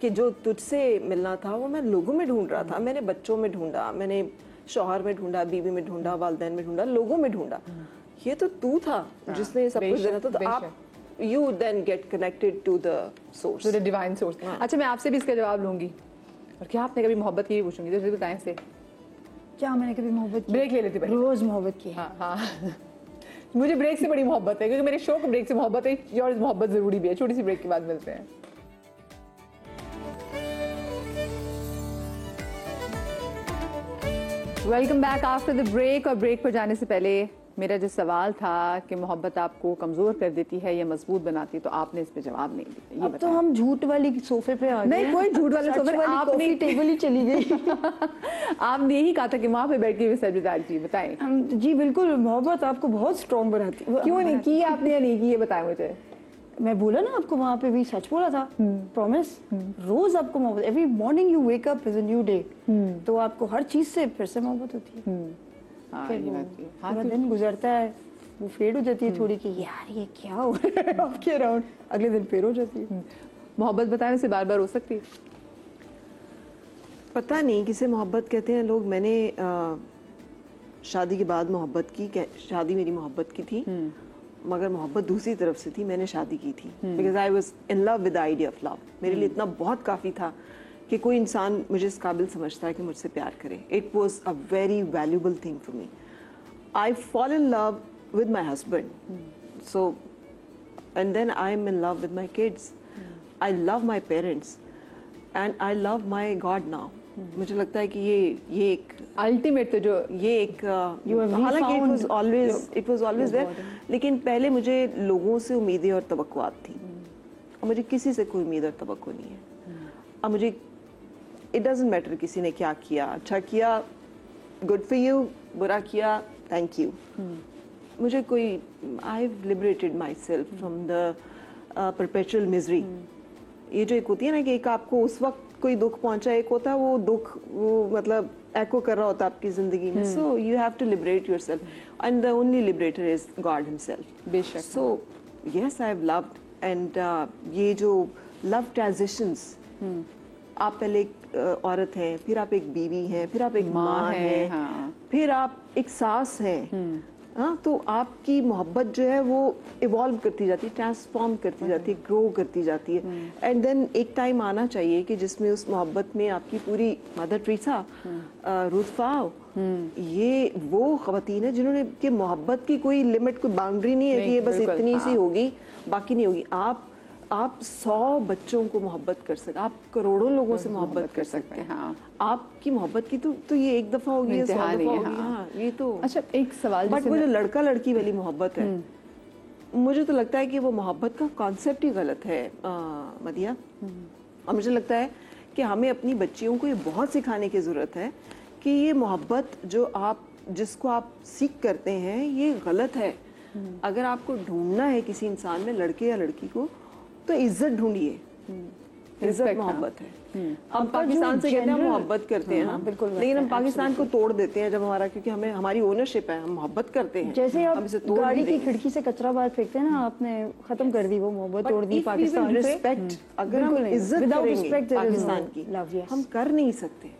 कि जो तुझसे मिलना था वो मैं लोगों में ढूंढ रहा था, मैंने बच्चों में ढूंढा, मैंने शौहर में ढूंढा, बीवी में ढूंढा, वालिदैन में ढूंढा, लोगों में ढूंढा, ये तो तू था जिसने ये सब कुछ देना था। तो आप you then get connected to the source, to the divine source. अच्छा, मैं आपसे भी इसका जवाब लूंगी, और क्या आपने कभी मोहब्बत की पूछूंगी, तो बताएं से। क्या मैंने कभी मोहब्बत की? ब्रेक ले लेती पहले। रोज मोहब्बत की। हाँ हाँ मुझे ब्रेक से बड़ी मोहब्बत है क्योंकि मेरे शो को ब्रेक से मोहब्बत है, और मोहब्बत जरूरी भी है। छोटी सी ब्रेक के बाद मिलते हैं। Welcome back after the break. और ब्रेक पर जाने से पहले मेरा जो सवाल था कि मोहब्बत आपको कमजोर कर देती है या मजबूत बनाती है, तो आपने इस पे जवाब नहीं दिया। ये अब तो हम झूठ वाली सोफे पे आ गए। नहीं, कोई झूठ वाले सोफे, आपने टेबल ही चली गई। आपने यही कहा था कि वहां पे बैठ के भी सर बिताई थी। बताएं। जी बिल्कुल, मोहब्बत आपको बहुत स्ट्रॉन्ग बनाती है। क्यों नहीं की आपने या नहीं की, ये बताएं मुझे। मैं बोला ना आपको, वहाँ पे भी सच बोला था, प्रॉमिस। रोज आपको मोहब्बत, every morning you wake up is a new day, तो आपको हर चीज से फिर से मोहब्बत होती है। फिर पूरा दिन गुजरता है, वो फेड हो जाती है थोड़ी कि यार ये क्या हो रहा है आपके अराउंड, अगले दिन फिर हो जाती है। मोहब्बत बताने से बार बार हो सकती है? पता नहीं किसे मोहब्बत कहते हैं लोग। मैंने शादी के बाद मोहब्बत की, शादी मेरी मोहब्बत की थी, मगर मोहब्बत दूसरी तरफ से थी। मैंने शादी की थी because I was in love with the idea of love. मेरे लिए इतना बहुत काफ़ी था कि कोई इंसान मुझे इस काबिल समझता है कि मुझसे प्यार करे। It was a very valuable thing for me. I fall in love with my husband, so and then I am in love with my kids. I love my parents and I love my God now. मुझे लगता है कि ये एक अल्टीमेट तो जो ये एक हालांकि इट वाज ऑलवेज देयर, लेकिन पहले मुझे लोगों से उम्मीदें और तवक्कुआत थी, और मुझे किसी से कोई उम्मीद और तवक्को नहीं है। अब मुझे इट डजंट मैटर किसी ने क्या किया, अच्छा किया गुड फॉर यू, बुरा किया थैंक यू। मुझे कोई I have liberated my self from the perpetual misery. ये जो एक होती है ना कि एक आपको उस वक्त कोई दुख पहुंचा, एक होता है वो दुख वो मतलब एको कर रहा होता है आपकी जिंदगी में। So you have to liberate yourself and the only liberator is God himself. बेशक। So yes I have loved and ये जो लव ट्रांजिशंस, आप पहले एक औरत हैं, फिर आप एक बीवी हैं, फिर आप एक माँ हैं, हाँ। फिर आप एक सास हैं, हाँ, तो आपकी मोहब्बत जो है वो इवॉल्व करती जाती है, ट्रांसफॉर्म करती जाती है, ग्रो करती जाती है। एंड देन एक टाइम आना चाहिए कि जिसमें उस मोहब्बत में आपकी पूरी मदर टेरेसा, रूथ फाव, ये वो ख़वातीन है जिन्होंने कि मोहब्बत की कोई लिमिट, कोई बाउंड्री नहीं है कि ये बस इतनी सी होगी बाकी नहीं होगी। आप 100 बच्चों को मोहब्बत कर सकते, आप करोड़ों लोगों से मोहब्बत कर सकते हैं। हाँ। आपकी मोहब्बत की तो ये एक दफा होगी या 100 दफा होगी। हाँ, ये तो। अच्छा, एक सवाल, बट वो जो लड़का लड़की वाली मोहब्बत है, मुझे तो लगता है कि वो मोहब्बत का कॉन्सेप्ट ही गलत है मदिया। और मुझे लगता है कि हमें अपनी बच्चियों को ये बहुत सिखाने की जरूरत है कि ये मोहब्बत जो जिसको आप सीख करते हैं ये गलत है। अगर आपको ढूंढना है किसी इंसान में, लड़के या लड़की को, तो इज्जत ढूंढिए। इज्जत मोहब्बत है। हम पाकिस्तान से कहते हैं हम मोहब्बत करते हैं, बिल्कुल, लेकिन हम पाकिस्तान को तोड़ देते हैं जब हमारा, क्योंकि हमें हमारी ओनरशिप है, हम मोहब्बत करते हैं। जैसे आप हम इसे तोड़ गाड़ी नहीं की देंगे। खिड़की से कचरा बाहर फेंकते हैं ना, आपने खत्म कर दी वो मोहब्बत, तोड़ दी If we will पाकिस्तान से। respect, अगर हम बिल्कुल नहीं। इज्जत Without करेंगे respect there is no Pakistan की, love, yes. हम कर नहीं सकते।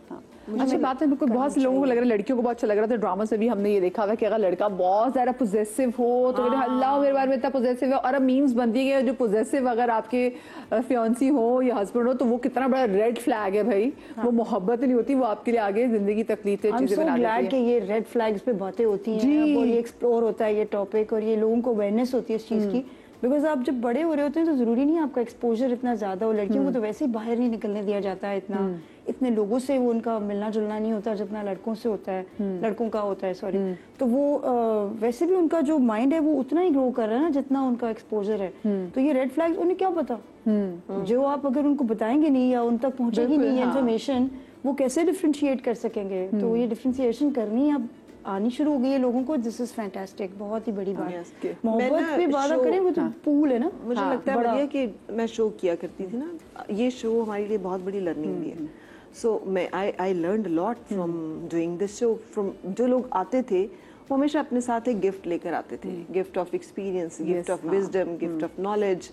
अच्छी बात है। बिल्कुल, बहुत से लोगों को लग रहा है, लड़कियों को बहुत अच्छा लग रहा था। ड्रामा से भी हमने ये देखा हुआ कि अगर लड़का बहुत ज्यादा पोजेसिव हो तो अल्लाह मेरे बारे में इतना पोजेसिव है, और अब मीम्स बनती है कि जो पोजेसिव अगर आपके फियांसी हो या हस्बैंड हो तो वो कितना बड़ा रेड फ्लैग है भाई। वो मोहब्बत नहीं होती, वो आपके लिए आगे जिंदगी तकलीफें चीजें बना देती है। कि ये रेड फ्लैग्स पे बातें होती हैं और ये एक्सप्लोर होता है ये टॉपिक, और ये लोगों को अवेयरनेस होती है इस चीज की। बिकॉज आप जब बड़े हो रहे होते हैं तो जरूरी नहीं है आपका एक्सपोजर इतना ज्यादा हो। लड़कियों को तो वैसे ही बाहर नहीं निकलने दिया जाता है इतने लोगों से, वो उनका मिलना जुलना नहीं होता जितना लड़कों से होता है, लड़कों का होता है, सॉरी। तो वो वैसे भी उनका जो माइंड है वो उतना ही ग्रो कर रहा है ना जितना उनका एक्सपोजर है। तो ये रेड फ्लैग्स उन्हें क्या पता, जो आप अगर उनको बताएंगे नहीं या उन तक पहुंचेगी नहीं इन्फॉर्मेशन, वो कैसे डिफ्रेंशिएट कर सकेंगे। तो ये डिफ्रेंशिएशन करनी अब आनी शुरू हो गई है लोगों को। दिस इज फैंटास्टिक, बहुत ही बड़ी बात। मोहब्बत पे वादा करें, वो तो पूल है ना। मुझे लगता है कि मैं शो किया करती थी ना, ये शो हमारे लिए बहुत बड़ी लर्निंग भी है। सो मैं I learned lot from doing this show. From जो लोग आते थे वो हमेशा अपने साथ एक गिफ्ट लेकर आते थे, gift of experience, gift of wisdom, gift of knowledge,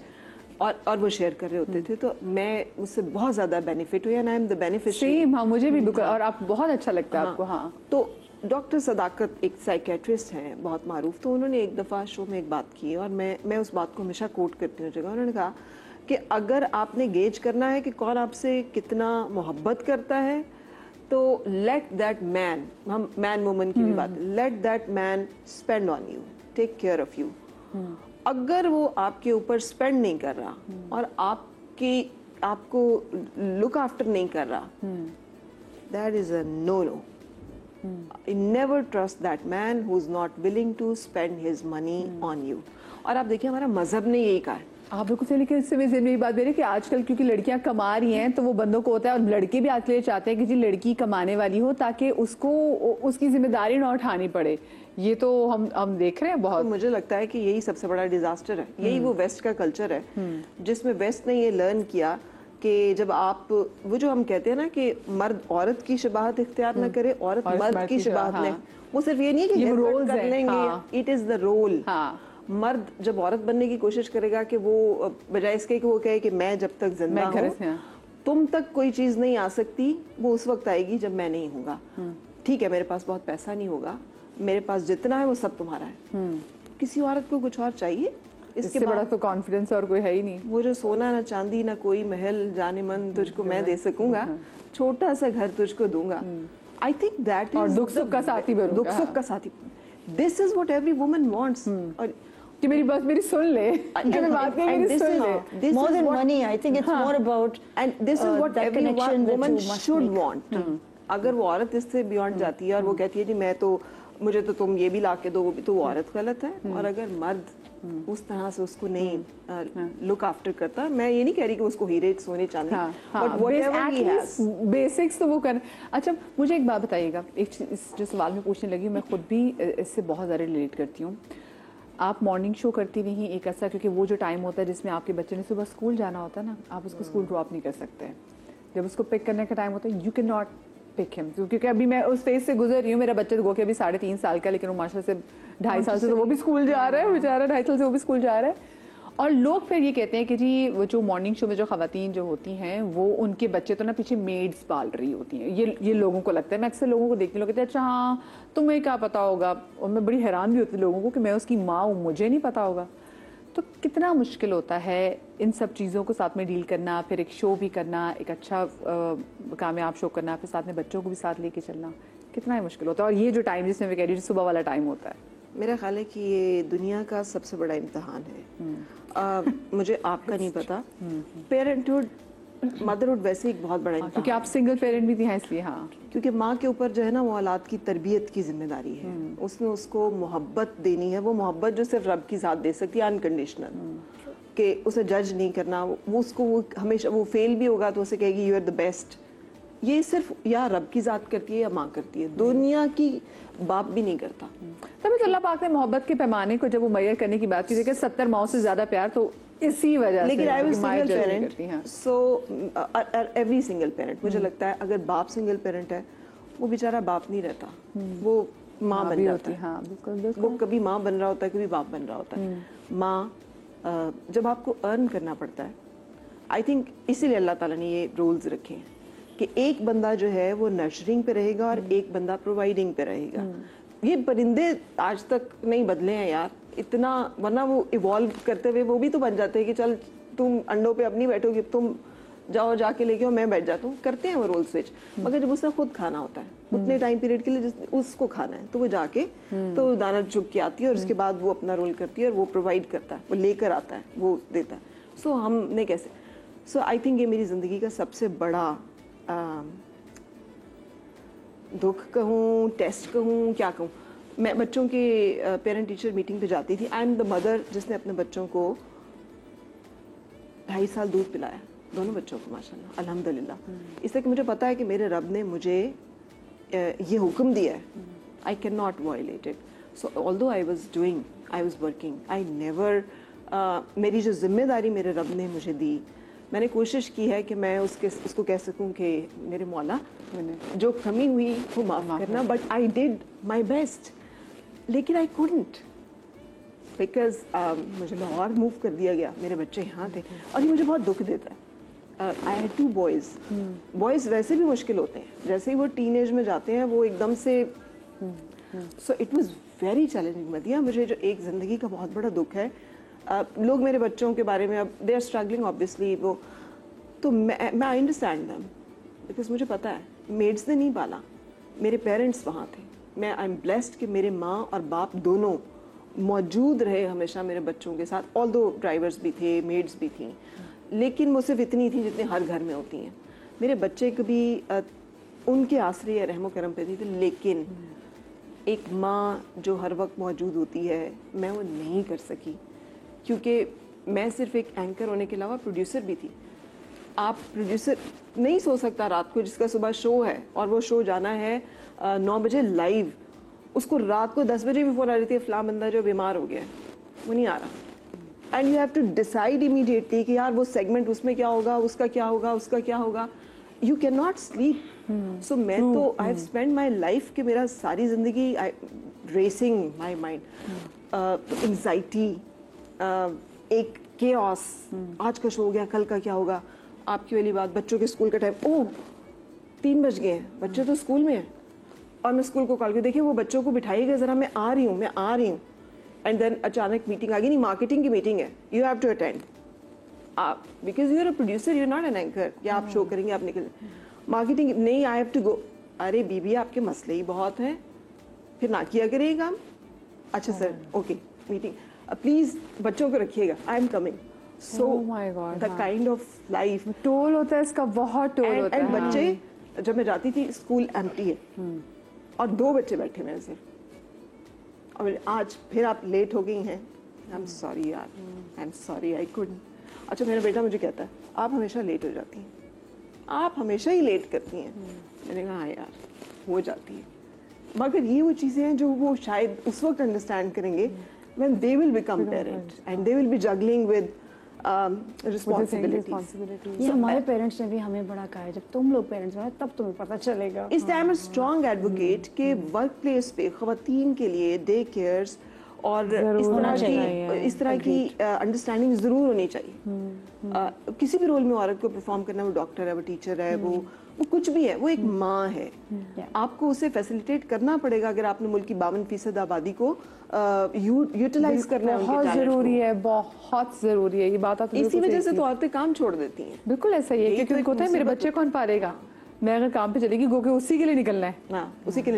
और वो शेयर कर रहे होते थे। तो मैं उससे बहुत ज्यादा बेनिफिट हुई and I am the beneficiary. Same, हाँ, मुझे भी बिल्कुल। और आप बहुत अच्छा लगता है आपको। हाँ, तो डॉक्टर सदाकत एक साइकेट्रिस्ट हैं बहुत मारूफ, तो उन्होंने एक दफ़ा शो में एक बात की और मैं उस बात को हमेशा कोट करती हूँ जगह। उन्होंने कहा कि अगर आपने गेज करना है कि कौन आपसे कितना मोहब्बत करता है, तो लेट दैट मैन, हम मैन वुमन की भी बात है, let that man spend on you, take care of you. अगर वो आपके ऊपर स्पेंड नहीं कर रहा और आपको लुक आफ्टर नहीं कर रहा, that is a no no. Never trust that man who is not willing to spend his money on you. और आप देखिए हमारा मजहब ने यही कहा है। आप बिल्कुल सही। लेकिन इससे मेरी यही बात है कि आजकल क्योंकि लड़कियां कमा रही हैं तो वो बंदों को होता है, और लड़के भी आजकल ये चाहते हैं कि जी लड़की कमाने वाली हो ताकि उसको उसकी जिम्मेदारी ना उठानी पड़े। ये तो हम देख रहे हैं बहुत। तो मुझे लगता है कि यही सबसे बड़ा डिजास्टर है। यही वो वेस्ट का कल्चर है जिसमें वेस्ट ने ये लर्न किया कि जब आप वो जो हम कहते हैं ना कि मर्द औरत की शबाहत इख्तियार ना करे, औरत मर्द की शबाहत ले। वो सिर्फ ये नहीं है कि रोल कर लेंगे, इट इज द रोल। मर्द जब औरत बनने की कोशिश करेगा कि वो बजाय इसके कि वो कहे कि मैं जब तक जिंदा हूँ, तुम तक कोई चीज नहीं आ सकती, वो उस वक्त आएगी जब मैं नहीं हूँगा। ठीक है, मेरे पास बहुत पैसा नहीं होगा, मेरे पास जितना है वो सब तुम्हारा है। किसी औरत को कुछ और चाहिए? इससे बड़ा तो कॉन्फिडेंस और कोई है ही नहीं। वो जो सोना ना चांदी ना कोई महल जाने मन तुझको मैं दे सकूंगा, छोटा सा घर तुझको दूंगा। आई थिंक दैट और दुख सुख का साथी बनूंगा। दुख सुख का साथी, this is what every woman wants. और कि मेरी बात मेरी सुन ले, कि मैं बात कही मेरी सुन ले। this more is than what- money, I think it's more about and this is what that every connection that woman you must should make. want। अगर वो औरत इससे बियॉन्ड जाती है और वो कहती है जी मैं तो, मुझे तो तुम ये भी ला के दो, वो भी, तो वो औरत गलत है। और अगर मर्द उस तरह से उसको नहीं लुक आफ्टर करता, मैं ये नहीं कह रही कि उसको हीरे सोने चांदी, but whatever he has, basics तो वो कर। अच्छा मुझे एक बात बताइएगा, जो सवाल मैं पूछने लगी मैं खुद भी इससे बहुत ज़्यादा रिलेट करती हूँ। आप मॉर्निंग शो करती नहीं एक ऐसा, क्योंकि वो जो टाइम होता है जिसमें आपके बच्चे ने सुबह स्कूल जाना होता है ना, आप उसको स्कूल ड्रॉप नहीं कर सकते। जब उसको पिक करने का टाइम होता है, you can not pick him, क्योंकि अभी मैं उस फेज से गुजर रही हूँ। मेरा बच्चा गो के अभी 3.5 साल का, लेकिन वो माशाल्लाह से 2.5 साल से तो वो भी स्कूल जा रहा है, बेचारा 2.5 साल से वो भी स्कूल जा रहा है। और लोग फिर ये कहते हैं कि जी वो जो मॉर्निंग शो में जो खवातीन जो होती हैं वो उनके बच्चे तो ना पीछे मेड्स पाल रही होती हैं। ये लोगों को लगता है। मैं अक्सर लोगों को देखती हूँ, लोग कहते हैं अच्छा हाँ तुम्हें क्या पता होगा। और मैं बड़ी हैरान भी होती हूँ लोगों को कि मैं उसकी माँ हूँ, मुझे नहीं पता होगा। तो कितना मुश्किल होता है इन सब चीज़ों को साथ में डील करना, फिर एक शो भी करना, एक अच्छा कामयाब शो करना, फिर साथ में बच्चों को भी साथ लेके चलना, कितना ही मुश्किल होता है। और ये जो टाइम जिसमें मैं कह रही हूँ सुबह वाला टाइम होता है, मेरा ख्याल है कि ये दुनिया का सबसे बड़ा इम्तिहान है। मुझे आपका नहीं पता, पेरेंटहुड, मदरहुड वैसे एक बहुत बड़ा इम्तिहान, क्योंकि आप सिंगल पेरेंट भी थी हैं इसलिए। हाँ, क्योंकि माँ के ऊपर जो है ना वो औलाद की तरबियत की जिम्मेदारी है। उसने उसको मोहब्बत देनी है, वो मोहब्बत जो सिर्फ रब की ज़ात दे सकती है, अनकंडीशनल, कि उसे जज नहीं करना। वो उसको वो हमेशा वो फेल भी होगा तो उसे कहेगी यू आर द बेस्ट। ये सिर्फ या रब की ज़ात करती है या माँ करती है, दुनिया की बाप भी नहीं करता। तभी तो अल्लाह पाक ने मोहब्बत के पैमाने को जब वो मैयर करने की बात की थी कि 70 माओ से ज्यादा प्यार, तो इसी वजह से। लेकिन आई वाज सिंगल करती पेरेंट, हैं। सो एवरी सिंगल पेरेंट, मुझे लगता है अगर बाप सिंगल पेरेंट है वो बेचारा बाप नहीं रहता, वो माँ बन जाता है। हाँ बिल्कुल, वो कभी माँ बन रहा होता है, कभी बाप बन रहा होता है। माँ जब आपको अर्न करना पड़ता है, आई थिंक इसीलिए अल्लाह ताला ने ये रूल्स रखे हैं कि एक बंदा जो है वो नर्चरिंग पे रहेगा और एक बंदा प्रोवाइडिंग पे रहेगा। ये परिंदे आज तक नहीं बदले हैं यार इतना, वरना वो इवॉल्व करते हुए वो भी तो बन जाते हैं कि चल तुम अंडों पे अपनी बैठोगे, तुम जाओ जाके लेके आओ, मैं बैठ जाता हूँ, करते हैं वो रोल स्विच। मगर जब उसने खुद खाना होता है उतने टाइम पीरियड के लिए उसको खाना है, तो वो जाके तो दाना चुग के आती है और उसके बाद वो अपना रोल करती है और वो प्रोवाइड करता है, वो लेकर आता है, वो देता है। सो हमने कैसे, सो आई थिंक ये मेरी जिंदगी का सबसे बड़ा दुख कहूँ, टेस्ट कहूँ, क्या कहूँ। मैं बच्चों के पेरेंट टीचर मीटिंग पे जाती थी। आई एम द मदर जिसने अपने बच्चों को 2.5 साल दूध पिलाया, दोनों बच्चों को माशाल्लाह अल्हम्दुलिल्लाह। इसलिए कि मुझे पता है कि मेरे रब ने मुझे ये हुक्म दिया है, I can not violate it. So although I was doing, I was working, I never, मेरी जो जिम्मेदारी मेरे रब ने मुझे दी, मैंने कोशिश की है कि मैं उसको कह सकूं कि मेरे मौला जो कमी हुई वो माफ़ करना, but I did my best. लेकिन आई कुडंट, बिकॉज मुझे लाहौर मूव कर दिया गया, मेरे बच्चे यहाँ थे और ये मुझे बहुत दुख देता है। I had 2 boys. बॉयज़ वैसे भी मुश्किल होते हैं, जैसे ही वो टीनेज में जाते हैं वो एकदम से, so it was very challenging. मदिया, मुझे जो एक ज़िंदगी का बहुत बड़ा दुख है, लोग मेरे बच्चों के बारे में अब दे आर स्ट्रगलिंग ऑब्वियसली, वो तो मैं आई अंडरस्टैंड दैम, बिकॉज मुझे पता है मेड्स ने नहीं पाला, मेरे पेरेंट्स वहाँ थे। मैं आई एम ब्लेस्ड कि मेरे माँ और बाप दोनों मौजूद रहे हमेशा मेरे बच्चों के साथ। ऑल्दो ड्राइवर्स भी थे, मेड्स भी थी, लेकिन वो सिर्फ इतनी थी जितनी हर घर में होती हैं। मेरे बच्चे कभी उनके आसरे या रहमो करम पे नहीं थे, लेकिन एक माँ जो हर वक्त मौजूद होती है, मैं वो नहीं कर सकी, क्योंकि मैं सिर्फ एक एंकर होने के अलावा प्रोड्यूसर भी थी। आप प्रोड्यूसर नहीं सो सकता रात को, जिसका सुबह शो है और वो शो जाना है 9 बजे लाइव, उसको रात को 10 बजे भी फोन आ रही थी, फलां बंदा जो बीमार हो गया है वो नहीं आ रहा, and you have to decide immediately कि यार वो सेगमेंट उसमें क्या होगा, उसका क्या होगा, उसका क्या होगा। You can not sleep. सो मैं तो I have spend my life कि मेरा सारी जिंदगी रेसिंग माई माइंड, एंजाइटी, एक केओस, आज का शो हो गया, कल का क्या होगा, आपकी वाली बात, बच्चों के स्कूल का टाइम, ओह 3 बज गए हैं, बच्चे तो स्कूल में हैं, और मैं स्कूल को कॉल कर, देखिए वो बच्चों को बिठाइएगा ज़रा, मैं आ रही हूँ, एंड देन अचानक मीटिंग आ गई, नहीं मार्केटिंग की मीटिंग है, यू हैव टू अटेंड, आप because you are a producer, you are not an anchor, या आप शो करेंगे, आप निकल, मार्केटिंग नहीं, आई हैव टू गो, अरे बीबी आपके मसले ही बहुत हैं, फिर ना किया करिए काम, अच्छा सर ओके मीटिंग, प्लीज बच्चों को रखिएगा, I am coming, so the kind of life toll होता है इसका, बहुत टोल होता है। एंड बच्चे, जब मैं जाती थी स्कूल एम्प्टी है और 2 बच्चे बैठे मेरे सिर्फ, और आज फिर आप लेट हो गई हैं, आई एम सॉरी यार, आई एम सॉरी आई कुडंट। अच्छा मेरा बेटा मुझे कहता है आप हमेशा लेट हो जाती हैं, आप हमेशा ही लेट करती हैं, मैंने कहा हाँ यार हो जाती है, मगर ये वो चीज़ें हैं जो वो शायद उस वक्त अंडरस्टैंड करेंगे when they will become parents and they will be juggling with responsibilities. ये हमारे पेरेंट्स ने भी हमें बड़ा कहा है, जब तुम लोग पेरेंट्स बने तब तुम्हें पता चलेगा। इसलिए आई एम स्ट्रॉन्ग एडवोकेट के वर्क प्लेस पे खवातीन के लिए डे केयर्स और इस तरह की अंडरस्टैंडिंग जरूर होनी चाहिए। किसी भी रोल में औरत को परफॉर्म करना, वो डॉक्टर है, वो टीचर है, वो कुछ भी है, वो एक माँ है, आपको उसे फैसिलिटेट करना पड़ेगा अगर आपने मुल्क की 52% आबादी को यूटिलाइज करना है, बहुत जरूरी है, बहुत जरूरी है, ये बात आप इसी वजह से तो औरतें काम छोड़ देती हैं। बिल्कुल ऐसा ही है, क्योंकि उनको होता है मेरे बच्चे कौन पालेगा, मैं अगर काम पे चलेगी गो के उसी के लिए निकलना है, हाँ, उसी के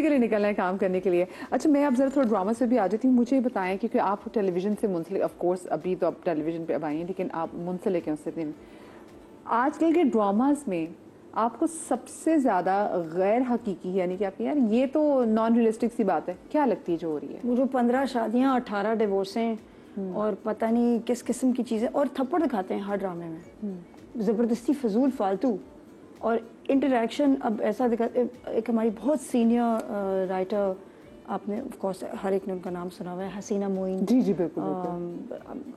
लिए निकलना है काम करने के लिए। अच्छा मैं अब जरा थोड़ा ड्रामा से भी आ जाती हूँ, मुझे बताएं क्योंकि आप टेलीविजन से मुंसलिक, ऑफ कोर्स अभी तो आप टेलीविजन पे अब आई हैं, लेकिन आप मुंसलिक हैं उससे दिन, आजकल के ड्रामाज में आपको सबसे ज्यादा गैर हकीकी, यानी कि आपकी यार ये तो नॉन रियलिस्टिक सी बात है, क्या लगती है जो हो रही है? वो जो 15 शादियां, 18 डिवोर्सें और पता नहीं किस किस्म की चीजें, और थप्पड़ दिखाते हैं हर ड्रामे में, जबरदस्ती फजूल फालतू, और इंटरेक्शन अब ऐसा दिखा, एक हमारी बहुत सीनियर राइटर, आपने ऑफ कोर्स हर एक ने उनका नाम सुना हुआ है, हसीना मोइन। जी जी बिल्कुल।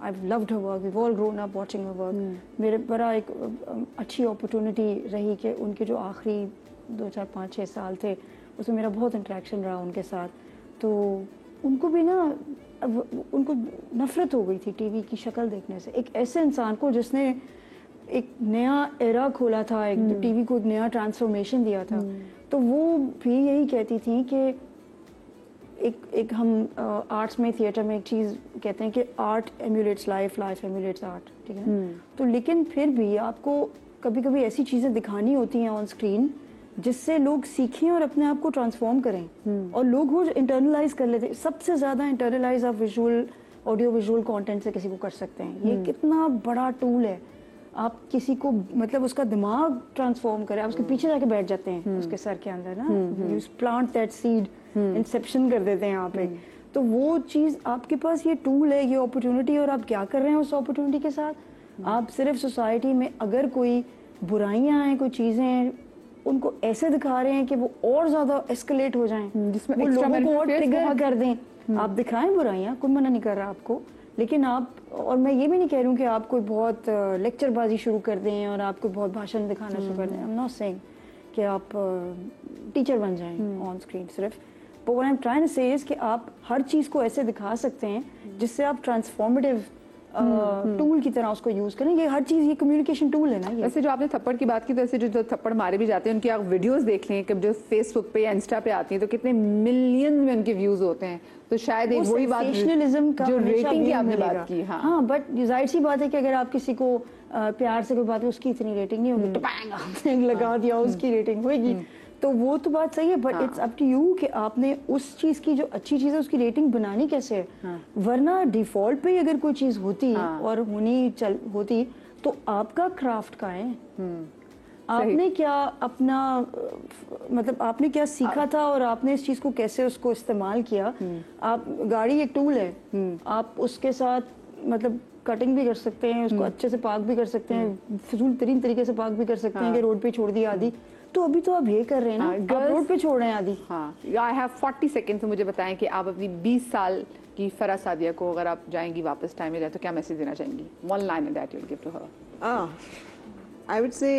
I loved her work, we all grown up watching her work. मेरे बड़ा एक अच्छी अपॉर्चुनिटी रही कि उनके जो आखिरी 2, 4, 5, 6 साल थे उसमें मेरा बहुत इंटरेक्शन रहा उनके साथ, तो उनको भी ना उनको नफरत हो गई थी टीवी की शक्ल देखने से, एक ऐसे इंसान को जिसने एक नया एरा खोला था, एक टीवी को एक नया ट्रांसफॉर्मेशन दिया था, तो वो भी यही कहती थी कि एक हम आर्ट्स में, थिएटर में एक चीज़ कहते हैं कि art amulets life, life amulets art, ठीक है ना? तो लेकिन फिर भी आपको कभी कभी ऐसी चीज़ें दिखानी होती हैं ऑन स्क्रीन जिससे लोग सीखें और अपने आप को ट्रांसफॉर्म करें, और लोग वो इंटरनलाइज कर लेते हैं। सबसे ज़्यादा इंटरनलाइज आप विजुअल, ऑडियो विजुअल कंटेंट से किसी को कर सकते हैं। ये कितना बड़ा टूल है, आप किसी को मतलब उसका दिमाग ट्रांसफॉर्म करें, आप उसके पीछे जाके बैठ जाते हैं उसके सर के अंदर ना, you plant that seed, Inception कर देते हैं यहाँ पे। तो वो चीज़ आपके पास, ये टूल है, ये अपॉर्चुनिटी, और आप क्या कर रहे हैं उस अपॉर्चुनिटी के साथ? आप सिर्फ सोसाइटी में अगर कोई बुराइयां हैं, कोई चीज़ें हैं, उनको ऐसे दिखा रहे हैं कि वो और ज़्यादा एस्केलेट हो जाएं, जिसमें वो लोगों को और ट्रिगर कर दें। आप दिखाएं बुराइयां, कोई मना नहीं कर रहा आपको, लेकिन आप, और मैं ये भी नहीं कह रही हूँ कि आप कोई बहुत लेक्चरबाजी शुरू कर दें और आप कोई बहुत भाषण दिखाना शुरू कर दें। आई एम नॉट सेइंग कि आप टीचर बन जाएं ऑन स्क्रीन सिर्फ, but what I am trying to say is कि आप हर चीज़ को ऐसे दिखा सकते हैं जिससे आप ट्रांसफॉर्मेटिव टूल की तरह उसको यूज करें। ये हर चीज़, ये कम्युनिकेशन टूल है ना। ये वैसे जो आपने थप्पड़ की बात की, तो ऐसे जो थप्पड़ मारे भी जाते हैं उनकी आप वीडियोस देख लें कि जो फेसबुक पे या इंस्टा पे आती हैं तो कितने मिलियन में उनके व्यूज होते हैं, तो शायद एक वही बात जो रेटिंग की आपने बात की। हाँ, बट जाहिर सी बात है कि अगर आप किसी को प्यार से कोई बात है, उसकी इतनी रेटिंग नहीं होगी, टपैंग आपने लगा दिया, उसकी रेटिंग होगी, तो वो तो बात सही है, but it's up to you कि आपने उस चीज की जो अच्छी चीज है उसकी रेटिंग बनानी कैसे है। वरना डिफॉल्ट पे अगर कोई चीज होती और होती तो आपका क्राफ्ट का है, आपने क्या अपना मतलब आपने क्या सीखा था और आपने इस चीज को कैसे उसको इस्तेमाल किया। आप, गाड़ी एक टूल है, आप उसके साथ मतलब कटिंग भी कर सकते हैं, उसको अच्छे से पार्क भी कर सकते हैं, फिजूल तरीन तरीके से पार्क भी कर सकते हैं कि रोड पे छोड़ दिया आदि। तो अभी तो आप ये कर रहे हैं ना, आप रोड पे छोड़ रहे हैं आदि। आई हैव 40 सेकंड, तो मुझे बताएं कि आप अपनी 20 साल की फरा सादिया को अगर आप जाएंगी वापस टाइम में जाए तो क्या मैसेज देना चाहेंगी? One line that you will give to her. I would say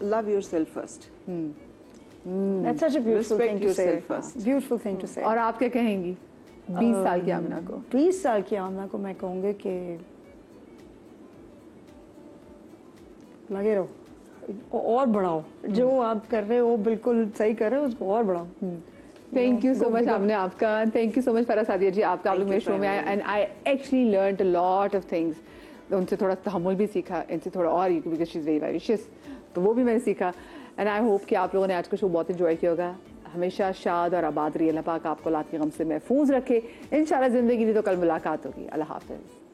love yourself first. That's such a beautiful Respect thing to say. yourself first. Beautiful thing to say. और आप क्या कहेंगी 20 साल की आमना को? 20 साल की आमना को मैं कहूँगी कि लगे रहो और बढ़ाओ, जो आप कर रहे हो बिल्कुल सही कर रहे हो, उसको और बढ़ाओ। थैंक यू सो मच आपने आपका, thank you so much Farah Sadia ji, आपका आप लोग मेरे शो में आए and I actually learned a lot of things. उनसे थोड़ा तहम्मुल भी सीखा, इनसे थोड़ा और, because she is very vicious, तो वो भी मैंने सीखा। एंड आई होप कि आप लोगों ने आज का शो बहुत इन्जॉय किया होगा। हमेशा शाद और आबाद रहिए, अल्लाह पाक आपको लात के गम से महफूज रखे। इंशाल्लाह ज़िंदगी दी तो कल मुलाकात होगी। अल्लाह हाफ़िज़।